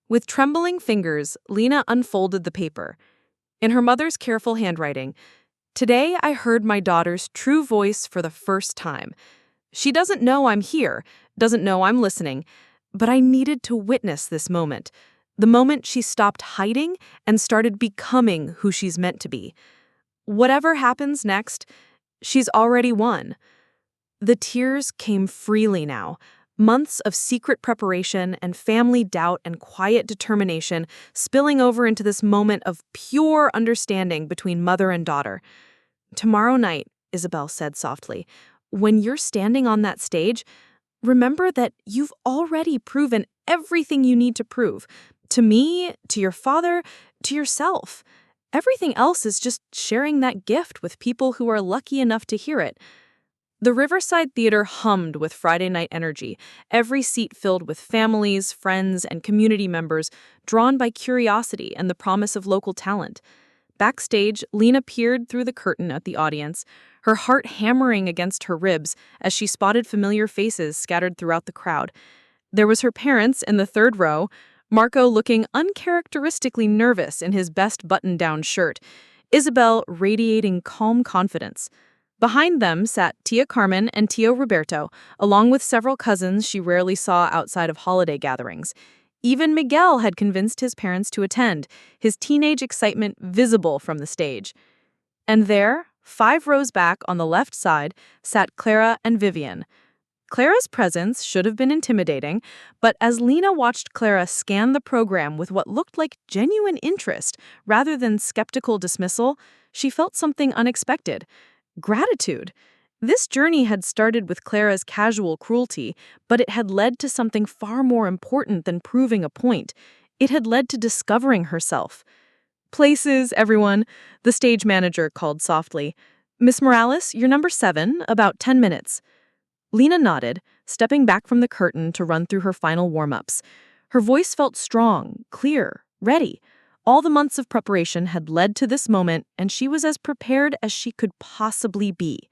With trembling fingers, Lena unfolded the paper. In her mother's careful handwriting, "Today I heard my daughter's true voice for the first time. She doesn't know I'm here, doesn't know I'm listening, but I needed to witness this moment. The moment she stopped hiding and started becoming who she's meant to be. Whatever happens next, she's already won." The tears came freely now. Months of secret preparation and family doubt and quiet determination spilling over into this moment of pure understanding between mother and daughter. "Tomorrow night," Isabel said softly, "when you're standing on that stage, remember that you've already proven everything you need to prove. To me, to your father, to yourself. Everything else is just sharing that gift with people who are lucky enough to hear it." The Riverside Theater hummed with Friday night energy, every seat filled with families, friends, and community members drawn by curiosity and the promise of local talent. Backstage, Lena peered through the curtain at the audience, her heart hammering against her ribs as she spotted familiar faces scattered throughout the crowd. There was her parents in the third row, Marco looking uncharacteristically nervous in his best button-down shirt, Isabel radiating calm confidence. Behind them sat Tia Carmen and Tio Roberto, along with several cousins she rarely saw outside of holiday gatherings. Even Miguel had convinced his parents to attend, his teenage excitement visible from the stage. And there, 5 rows back on the left side, sat Clara and Vivian. Clara's presence should have been intimidating, but as Lena watched Clara scan the program with what looked like genuine interest rather than skeptical dismissal, she felt something unexpected. Gratitude. This journey had started with Clara's casual cruelty, but it had led to something far more important than proving a point. It had led to discovering herself. "Places, everyone," the stage manager called softly. "Miss Morales, you're number 7, about 10 minutes. Lena nodded, stepping back from the curtain to run through her final warm-ups. Her voice felt strong, clear, ready. All the months of preparation had led to this moment, and she was as prepared as she could possibly be.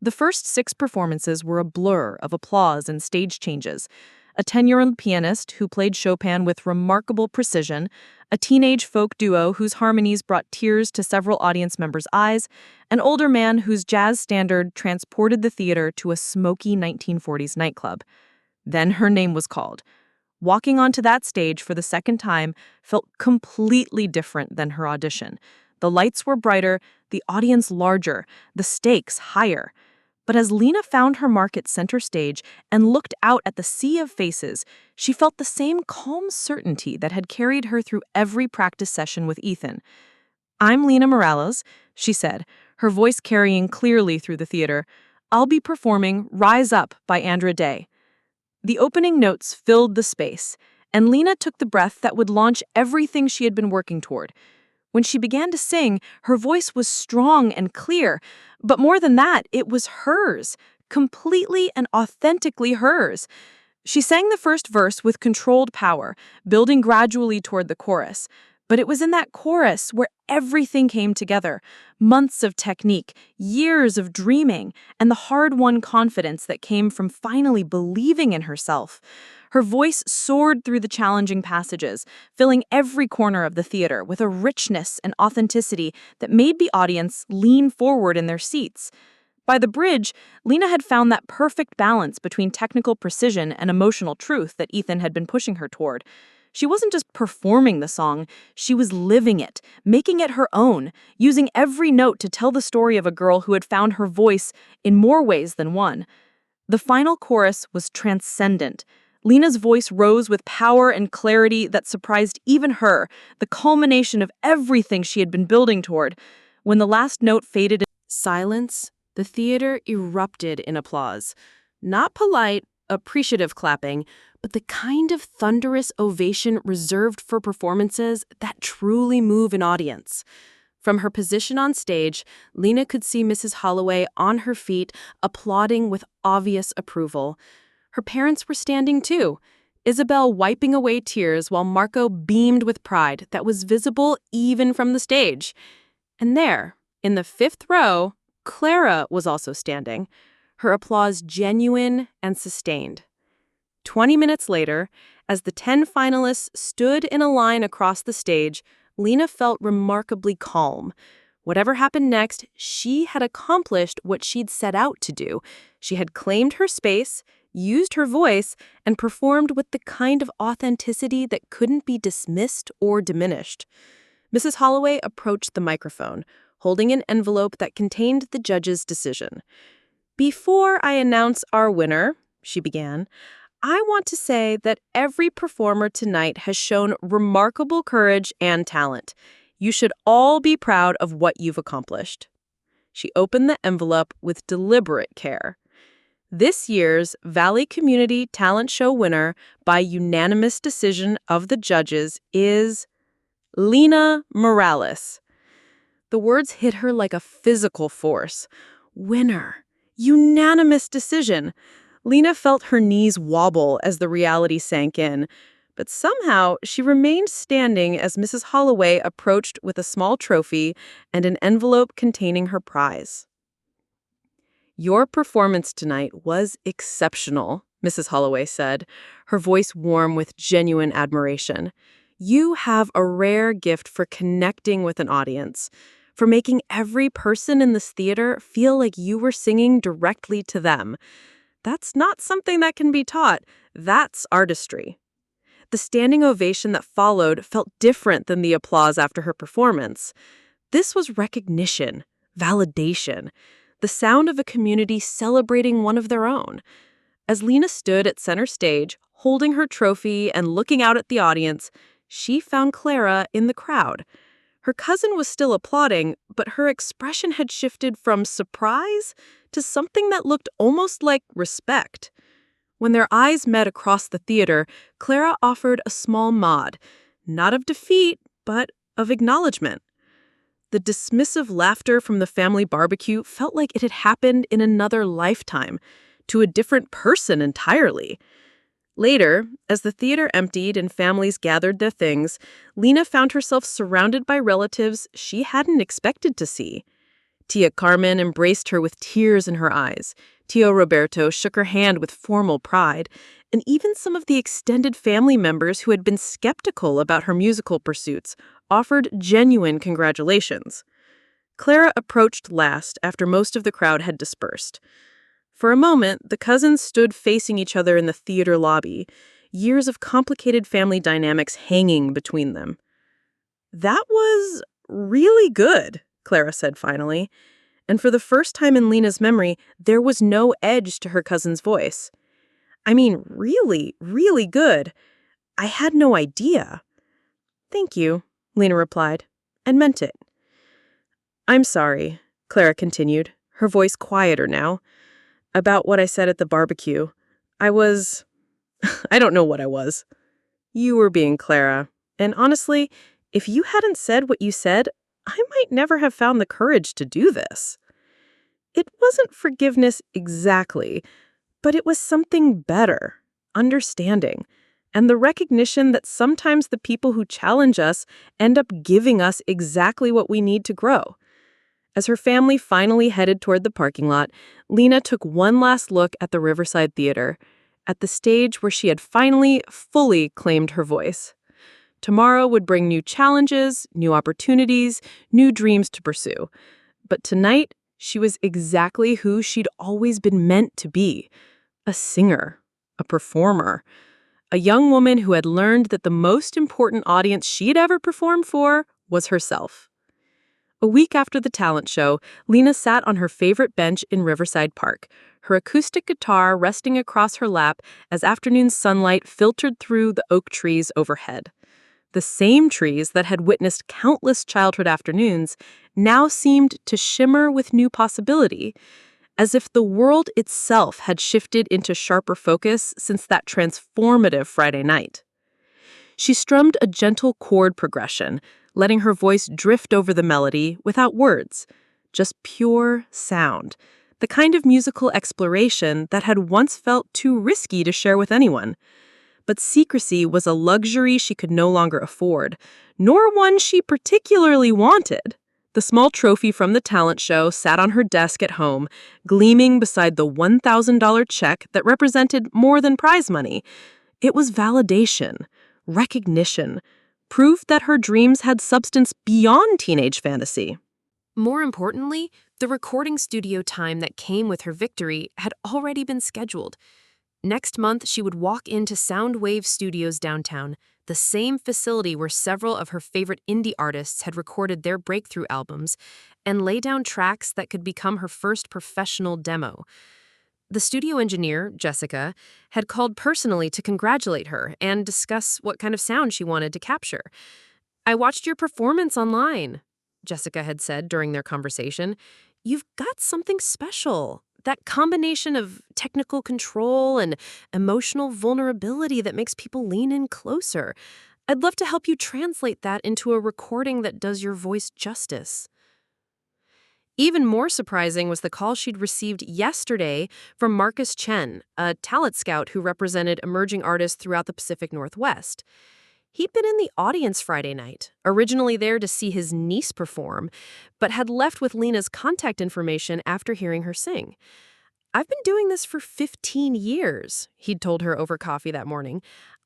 The first 6 performances were a blur of applause and stage changes. A 10-year-old pianist who played Chopin with remarkable precision, a teenage folk duo whose harmonies brought tears to several audience members' eyes, an older man whose jazz standard transported the theater to a smoky 1940s nightclub. Then her name was called. Walking onto that stage for the second time felt completely different than her audition. The lights were brighter, the audience larger, the stakes higher. But as Lena found her mark at center stage and looked out at the sea of faces, she felt the same calm certainty that had carried her through every practice session with Ethan. "I'm Lena Morales," she said, her voice carrying clearly through the theater. "I'll be performing Rise Up by Andra Day." The opening notes filled the space, and Lena took the breath that would launch everything she had been working toward. When she began to sing, her voice was strong and clear, but more than that, it was hers, completely and authentically hers. She sang the first verse with controlled power, building gradually toward the chorus. But it was in that chorus where everything came together. Months of technique, years of dreaming, and the hard-won confidence that came from finally believing in herself. Her voice soared through the challenging passages, filling every corner of the theater with a richness and authenticity that made the audience lean forward in their seats. By the bridge, Lena had found that perfect balance between technical precision and emotional truth that Ethan had been pushing her toward. She wasn't just performing the song, she was living it, making it her own, using every note to tell the story of a girl who had found her voice in more ways than one. The final chorus was transcendent. Lena's voice rose with power and clarity that surprised even her, the culmination of everything she had been building toward. When the last note faded in silence, the theater erupted in applause. Not polite, appreciative clapping, but the kind of thunderous ovation reserved for performances that truly move an audience. From her position on stage, Lena could see Mrs. Holloway on her feet, applauding with obvious approval. Her parents were standing too, Isabel wiping away tears while Marco beamed with pride that was visible even from the stage. And there, in the fifth row, Clara was also standing, her applause genuine and sustained. 20 minutes later, as the 10 finalists stood in a line across the stage, Lena felt remarkably calm. Whatever happened next, she had accomplished what she'd set out to do. She had claimed her space, used her voice, and performed with the kind of authenticity that couldn't be dismissed or diminished. Mrs. Holloway approached the microphone, holding an envelope that contained the judge's decision. "Before I announce our winner," she began, "I want to say that every performer tonight has shown remarkable courage and talent. You should all be proud of what you've accomplished." She opened the envelope with deliberate care. This year's Valley Community Talent Show winner by unanimous decision of the judges is Lena Morales. The words hit her like a physical force. Winner. Unanimous decision. Lena felt her knees wobble as the reality sank in, but somehow she remained standing as Mrs. Holloway approached with a small trophy and an envelope containing her prize. "Your performance tonight was exceptional," Mrs. Holloway said, her voice warm with genuine admiration. "You have a rare gift for connecting with an audience, for making every person in this theater feel like you were singing directly to them. That's not something that can be taught. That's artistry." The standing ovation that followed felt different than the applause after her performance. This was recognition, validation, the sound of a community celebrating one of their own. As Lena stood at center stage, holding her trophy and looking out at the audience, she found Clara in the crowd. Her cousin was still applauding, but her expression had shifted from surprise to something that looked almost like respect. When their eyes met across the theater, Clara offered a small nod, not of defeat, but of acknowledgement. The dismissive laughter from the family barbecue felt like it had happened in another lifetime, to a different person entirely. Later, as the theater emptied and families gathered their things, Lena found herself surrounded by relatives she hadn't expected to see. Tia Carmen embraced her with tears in her eyes. Tio Roberto shook her hand with formal pride, and even some of the extended family members who had been skeptical about her musical pursuits offered genuine congratulations. Clara approached last after most of the crowd had dispersed. For a moment, the cousins stood facing each other in the theater lobby, years of complicated family dynamics hanging between them. "That was really good," Clara said finally, and for the first time in Lena's memory, there was no edge to her cousin's voice. "I mean, really, really good. I had no idea." "Thank you," Lena replied, and meant it. "I'm sorry," Clara continued, her voice quieter now, "about what I said at the barbecue. I don't know what I was. You were being Clara, and honestly, if you hadn't said what you said, I might never have found the courage to do this." It wasn't forgiveness exactly, but it was something better, understanding, and the recognition that sometimes the people who challenge us end up giving us exactly what we need to grow. As her family finally headed toward the parking lot, Lena took one last look at the Riverside Theater, at the stage where she had finally fully claimed her voice. Tomorrow would bring new challenges, new opportunities, new dreams to pursue. But tonight, she was exactly who she'd always been meant to be: a singer, a performer, a young woman who had learned that the most important audience she'd ever performed for was herself. A week after the talent show, Lena sat on her favorite bench in Riverside Park, her acoustic guitar resting across her lap as afternoon sunlight filtered through the oak trees overhead. The same trees that had witnessed countless childhood afternoons now seemed to shimmer with new possibility, as if the world itself had shifted into sharper focus since that transformative Friday night. She strummed a gentle chord progression, letting her voice drift over the melody without words, just pure sound, the kind of musical exploration that had once felt too risky to share with anyone. But secrecy was a luxury she could no longer afford, nor one she particularly wanted. The small trophy from the talent show sat on her desk at home, gleaming beside the $1,000 check that represented more than prize money. It was validation, recognition, proof that her dreams had substance beyond teenage fantasy. More importantly, the recording studio time that came with her victory had already been scheduled. Next month, she would walk into Soundwave Studios downtown, the same facility where several of her favorite indie artists had recorded their breakthrough albums, and lay down tracks that could become her first professional demo. The studio engineer, Jessica, had called personally to congratulate her and discuss what kind of sound she wanted to capture. "I watched your performance online," Jessica had said during their conversation. "You've got something special. That combination of technical control and emotional vulnerability that makes people lean in closer. I'd love to help you translate that into a recording that does your voice justice." Even more surprising was the call she'd received yesterday from Marcus Chen, a talent scout who represented emerging artists throughout the Pacific Northwest. He'd been in the audience Friday night, originally there to see his niece perform, but had left with Lena's contact information after hearing her sing. "I've been doing this for 15 years, he'd told her over coffee that morning.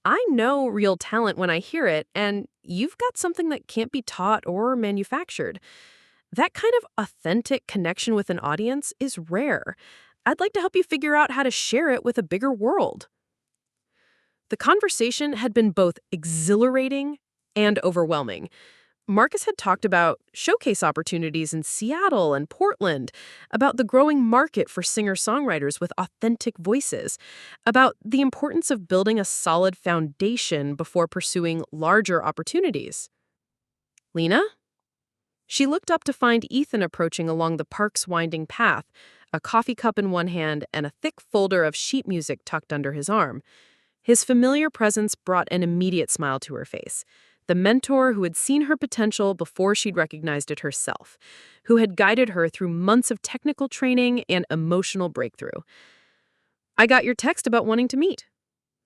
"I know real talent when I hear it, and you've got something that can't be taught or manufactured. That kind of authentic connection with an audience is rare. I'd like to help you figure out how to share it with a bigger world." The conversation had been both exhilarating and overwhelming. Marcus had talked about showcase opportunities in Seattle and Portland, about the growing market for singer-songwriters with authentic voices, about the importance of building a solid foundation before pursuing larger opportunities. "Lena?" She looked up to find Ethan approaching along the park's winding path, a coffee cup in one hand and a thick folder of sheet music tucked under his arm. His familiar presence brought an immediate smile to her face. The mentor who had seen her potential before she'd recognized it herself, who had guided her through months of technical training and emotional breakthrough. "I got your text about wanting to meet,"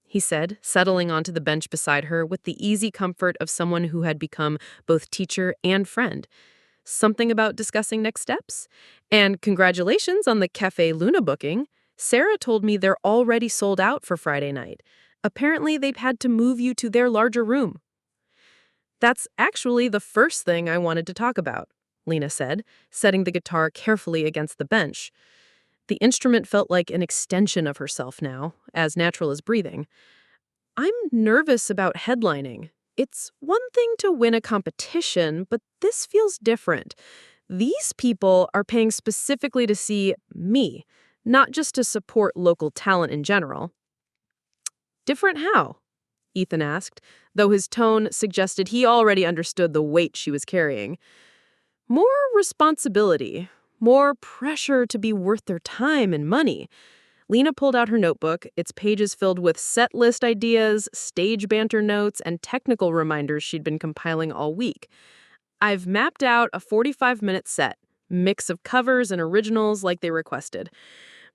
he said, settling onto the bench beside her with the easy comfort of someone who had become both teacher and friend. "Something about discussing next steps? And congratulations on the Cafe Luna booking. Sarah told me they're already sold out for Friday night. Apparently, they've had to move you to their larger room." "That's actually the first thing I wanted to talk about," Lena said, setting the guitar carefully against the bench. The instrument felt like an extension of herself now, as natural as breathing. "I'm nervous about headlining. It's one thing to win a competition, but this feels different. These people are paying specifically to see me, not just to support local talent in general." "Different how?" Ethan asked, though his tone suggested he already understood the weight she was carrying. "More responsibility, more pressure to be worth their time and money." Lena pulled out her notebook, its pages filled with set list ideas, stage banter notes, and technical reminders she'd been compiling all week. "I've mapped out a 45-minute set, mix of covers and originals like they requested.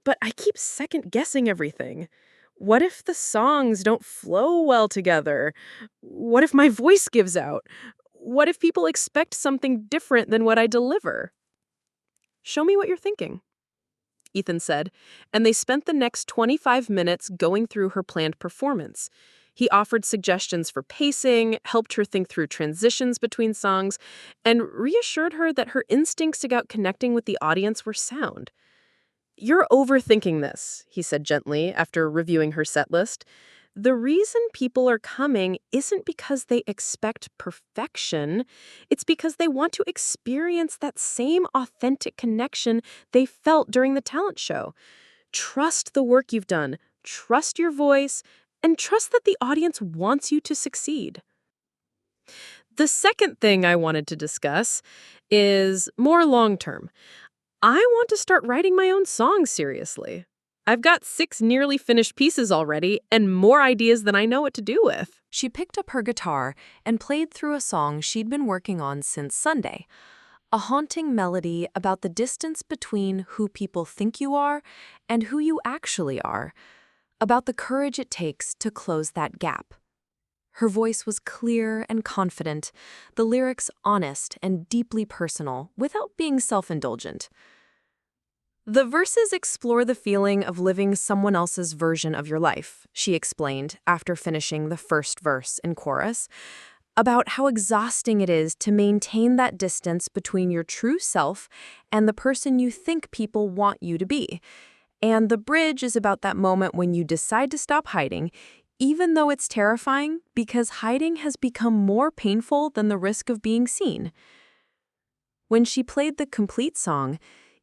But I keep second-guessing everything. What if the songs don't flow well together? What if my voice gives out? What if people expect something different than what I deliver?" "Show me what you're thinking," Ethan said, and they spent the next 25 minutes going through her planned performance. He offered suggestions for pacing, helped her think through transitions between songs, and reassured her that her instincts about connecting with the audience were sound. "You're overthinking this," he said gently after reviewing her set list. The reason people are coming isn't because they expect perfection. It's because they want to experience that same authentic connection they felt during the talent show. Trust the work you've done, trust your voice, and trust that the audience wants you to succeed. The second thing I wanted to discuss is more long term. I want to start writing my own songs seriously. I've got 6 nearly finished pieces already and more ideas than I know what to do with. She picked up her guitar and played through a song she'd been working on since Sunday. A haunting melody about the distance between who people think you are and who you actually are, about the courage it takes to close that gap. Her voice was clear and confident, the lyrics honest and deeply personal without being self-indulgent. The verses explore the feeling of living someone else's version of your life, she explained after finishing the first verse in chorus, about how exhausting it is to maintain that distance between your true self and the person you think people want you to be. And the bridge is about that moment when you decide to stop hiding, even though it's terrifying, because hiding has become more painful than the risk of being seen. When she played the complete song,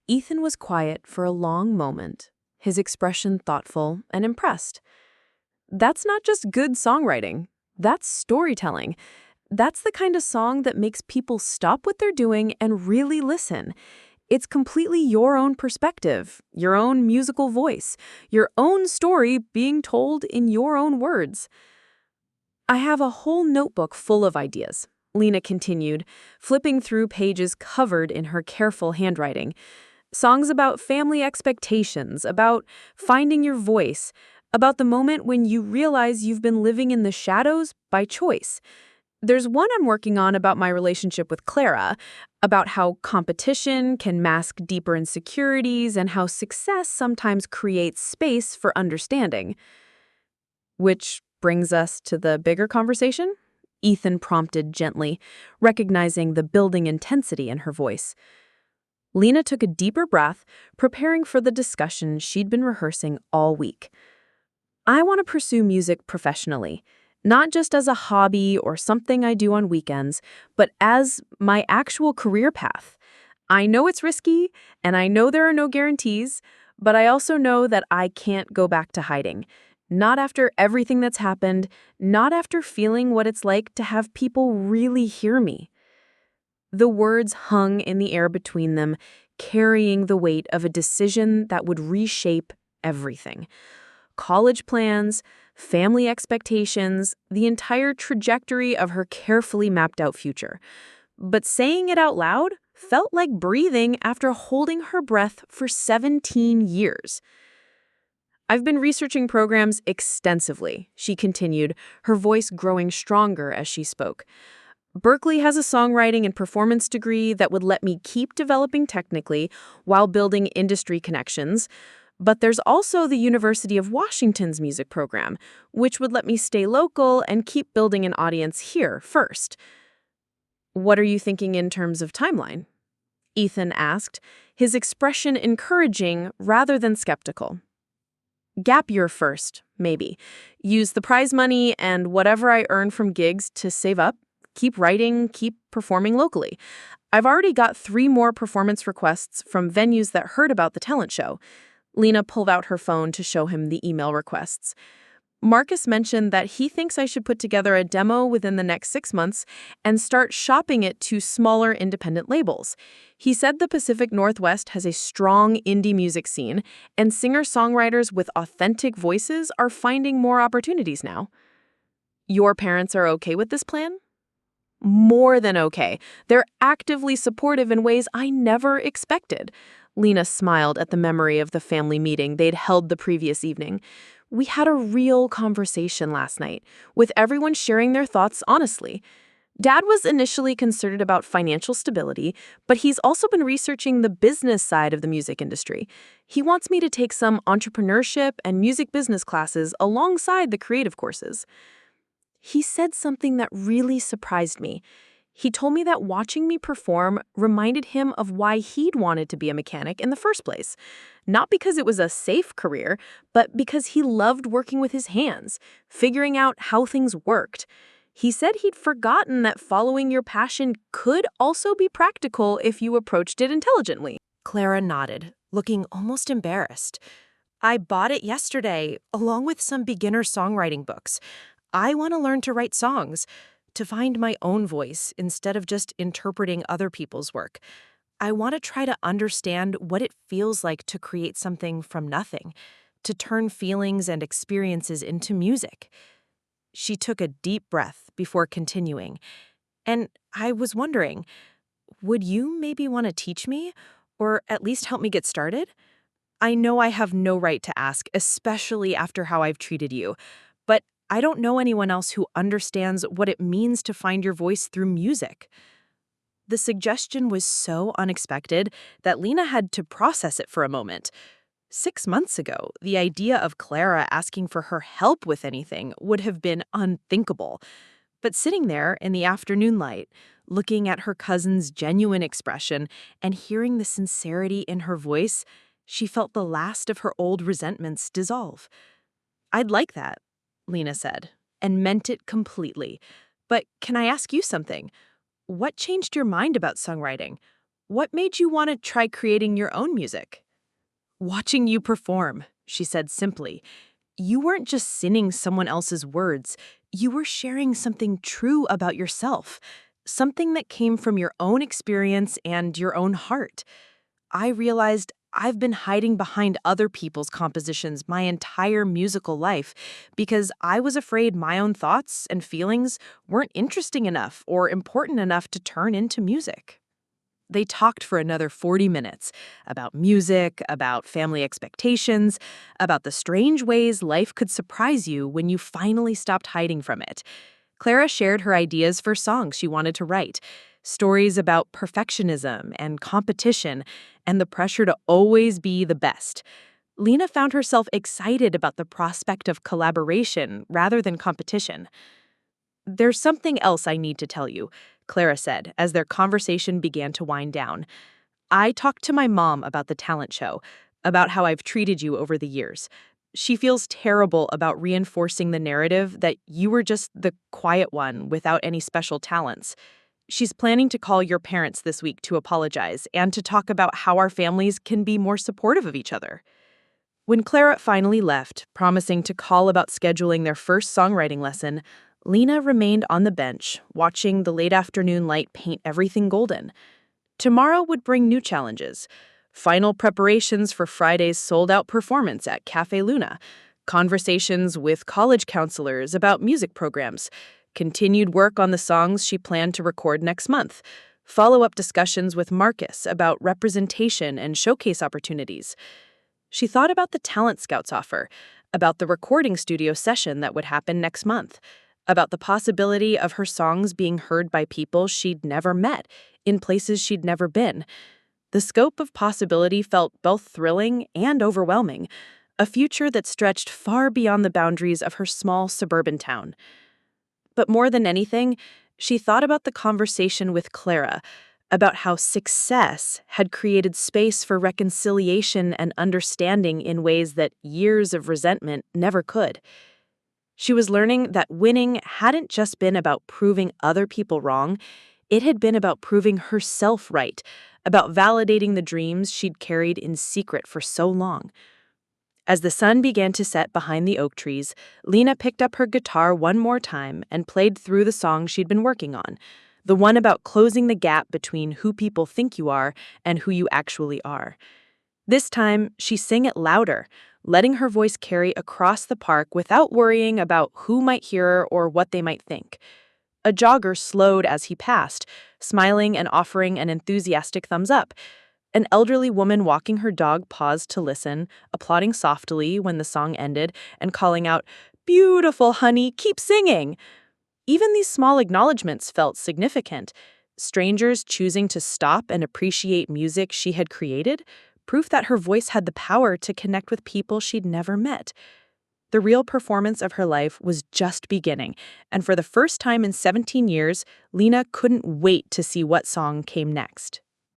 Ethan was quiet for a long moment, his expression thoughtful and impressed. That's not just good songwriting, that's storytelling. That's the kind of song that makes people stop what they're doing and really listen. It's completely your own perspective, your own musical voice, your own story being told in your own words. I have a whole notebook full of ideas, Lena continued, flipping through pages covered in her careful handwriting. Songs about family expectations, about finding your voice, about the moment when you realize you've been living in the shadows by choice. There's one I'm working on about my relationship with Clara, about how competition can mask deeper insecurities and how success sometimes creates space for understanding. Which brings us to the bigger conversation? Ethan prompted gently, recognizing the building intensity in her voice. Lena took a deeper breath, preparing for the discussion she'd been rehearsing all week. I want to pursue music professionally, not just as a hobby or something I do on weekends, but as my actual career path. I know it's risky, and I know there are no guarantees, but I also know that I can't go back to hiding. Not after everything that's happened, not after feeling what it's like to have people really hear me. The words hung in the air between them, carrying the weight of a decision that would reshape everything. College plans, family expectations, the entire trajectory of her carefully mapped out future. But saying it out loud felt like breathing after holding her breath for 17 years. I've been researching programs extensively, she continued, her voice growing stronger as she spoke. Berkeley has a songwriting and performance degree that would let me keep developing technically while building industry connections. But there's also the University of Washington's music program, which would let me stay local and keep building an audience here first. What are you thinking in terms of timeline? Ethan asked, his expression encouraging rather than skeptical. Gap year first, maybe. Use the prize money and whatever I earn from gigs to save up. Keep writing, keep performing locally. I've already got 3 more performance requests from venues that heard about the talent show. Lena pulled out her phone to show him the email requests. Marcus mentioned that he thinks I should put together a demo within the next 6 months and start shopping it to smaller independent labels. He said the Pacific Northwest has a strong indie music scene, and singer-songwriters with authentic voices are finding more opportunities now. Your parents are okay with this plan? More than okay. They're actively supportive in ways I never expected. Lena smiled at the memory of the family meeting they'd held the previous evening. We had a real conversation last night, with everyone sharing their thoughts honestly. Dad was initially concerned about financial stability, but he's also been researching the business side of the music industry. He wants me to take some entrepreneurship and music business classes alongside the creative courses. He said something that really surprised me. He told me that watching me perform reminded him of why he'd wanted to be a mechanic in the first place. Not because it was a safe career, but because he loved working with his hands, figuring out how things worked. He said he'd forgotten that following your passion could also be practical if you approached it intelligently. Clara nodded, looking almost embarrassed. I bought it yesterday, along with some beginner songwriting books. I want to learn to write songs, to find my own voice instead of just interpreting other people's work. I want to try to understand what it feels like to create something from nothing, to turn feelings and experiences into music. She took a deep breath before continuing. And I was wondering, would you maybe want to teach me, or at least help me get started? I know I have no right to ask, especially after how I've treated you, but I don't know anyone else who understands what it means to find your voice through music. The suggestion was so unexpected that Lena had to process it for a moment. 6 months ago, the idea of Clara asking for her help with anything would have been unthinkable. But sitting there in the afternoon light, looking at her cousin's genuine expression and hearing the sincerity in her voice, she felt the last of her old resentments dissolve. "I'd like that," Lena said, and meant it completely. "But can I ask you something? What changed your mind about songwriting? What made you want to try creating your own music?" "Watching you perform," she said simply. "You weren't just singing someone else's words. You were sharing something true about yourself, something that came from your own experience and your own heart. I realized I've been hiding behind other people's compositions my entire musical life because I was afraid my own thoughts and feelings weren't interesting enough or important enough to turn into music." They talked for another 40 minutes about music, about family expectations, about the strange ways life could surprise you when you finally stopped hiding from it. Clara shared her ideas for songs she wanted to write, stories about perfectionism and competition and the pressure to always be the best. Lena found herself excited about the prospect of collaboration rather than competition. "There's something else I need to tell you," Clara said as their conversation began to wind down. "I talked to my mom about the talent show, about how I've treated you over the years. She feels terrible about reinforcing the narrative that you were just the quiet one without any special talents. She's planning to call your parents this week to apologize and to talk about how our families can be more supportive of each other." When Clara finally left, promising to call about scheduling their first songwriting lesson, Lena remained on the bench, watching the late afternoon light paint everything golden. Tomorrow would bring new challenges. Final preparations for Friday's sold-out performance at Cafe Luna, conversations with college counselors about music programs, continued work on the songs she planned to record next month, follow-up discussions with Marcus about representation and showcase opportunities. She thought about the Talent Scouts offer, about the recording studio session that would happen next month, about the possibility of her songs being heard by people she'd never met, in places she'd never been. The scope of possibility felt both thrilling and overwhelming, a future that stretched far beyond the boundaries of her small suburban town. But more than anything, she thought about the conversation with Clara, about how success had created space for reconciliation and understanding in ways that years of resentment never could. She was learning that winning hadn't just been about proving other people wrong, it had been about proving herself right, about validating the dreams she'd carried in secret for so long. As the sun began to set behind the oak trees, Lena picked up her guitar one more time and played through the song she'd been working on, the one about closing the gap between who people think you are and who you actually are. This time, she sang it louder, letting her voice carry across the park without worrying about who might hear her or what they might think. A jogger slowed as he passed, smiling and offering an enthusiastic thumbs up. An elderly woman walking her dog paused to listen, applauding softly when the song ended and calling out, "Beautiful, honey, keep singing!" Even these small acknowledgments felt significant. Strangers choosing to stop and appreciate music she had created, proof that her voice had the power to connect with people she'd never met. The real performance of her life was just beginning, and for the first time in 17 years, Lena couldn't wait to see what song came next.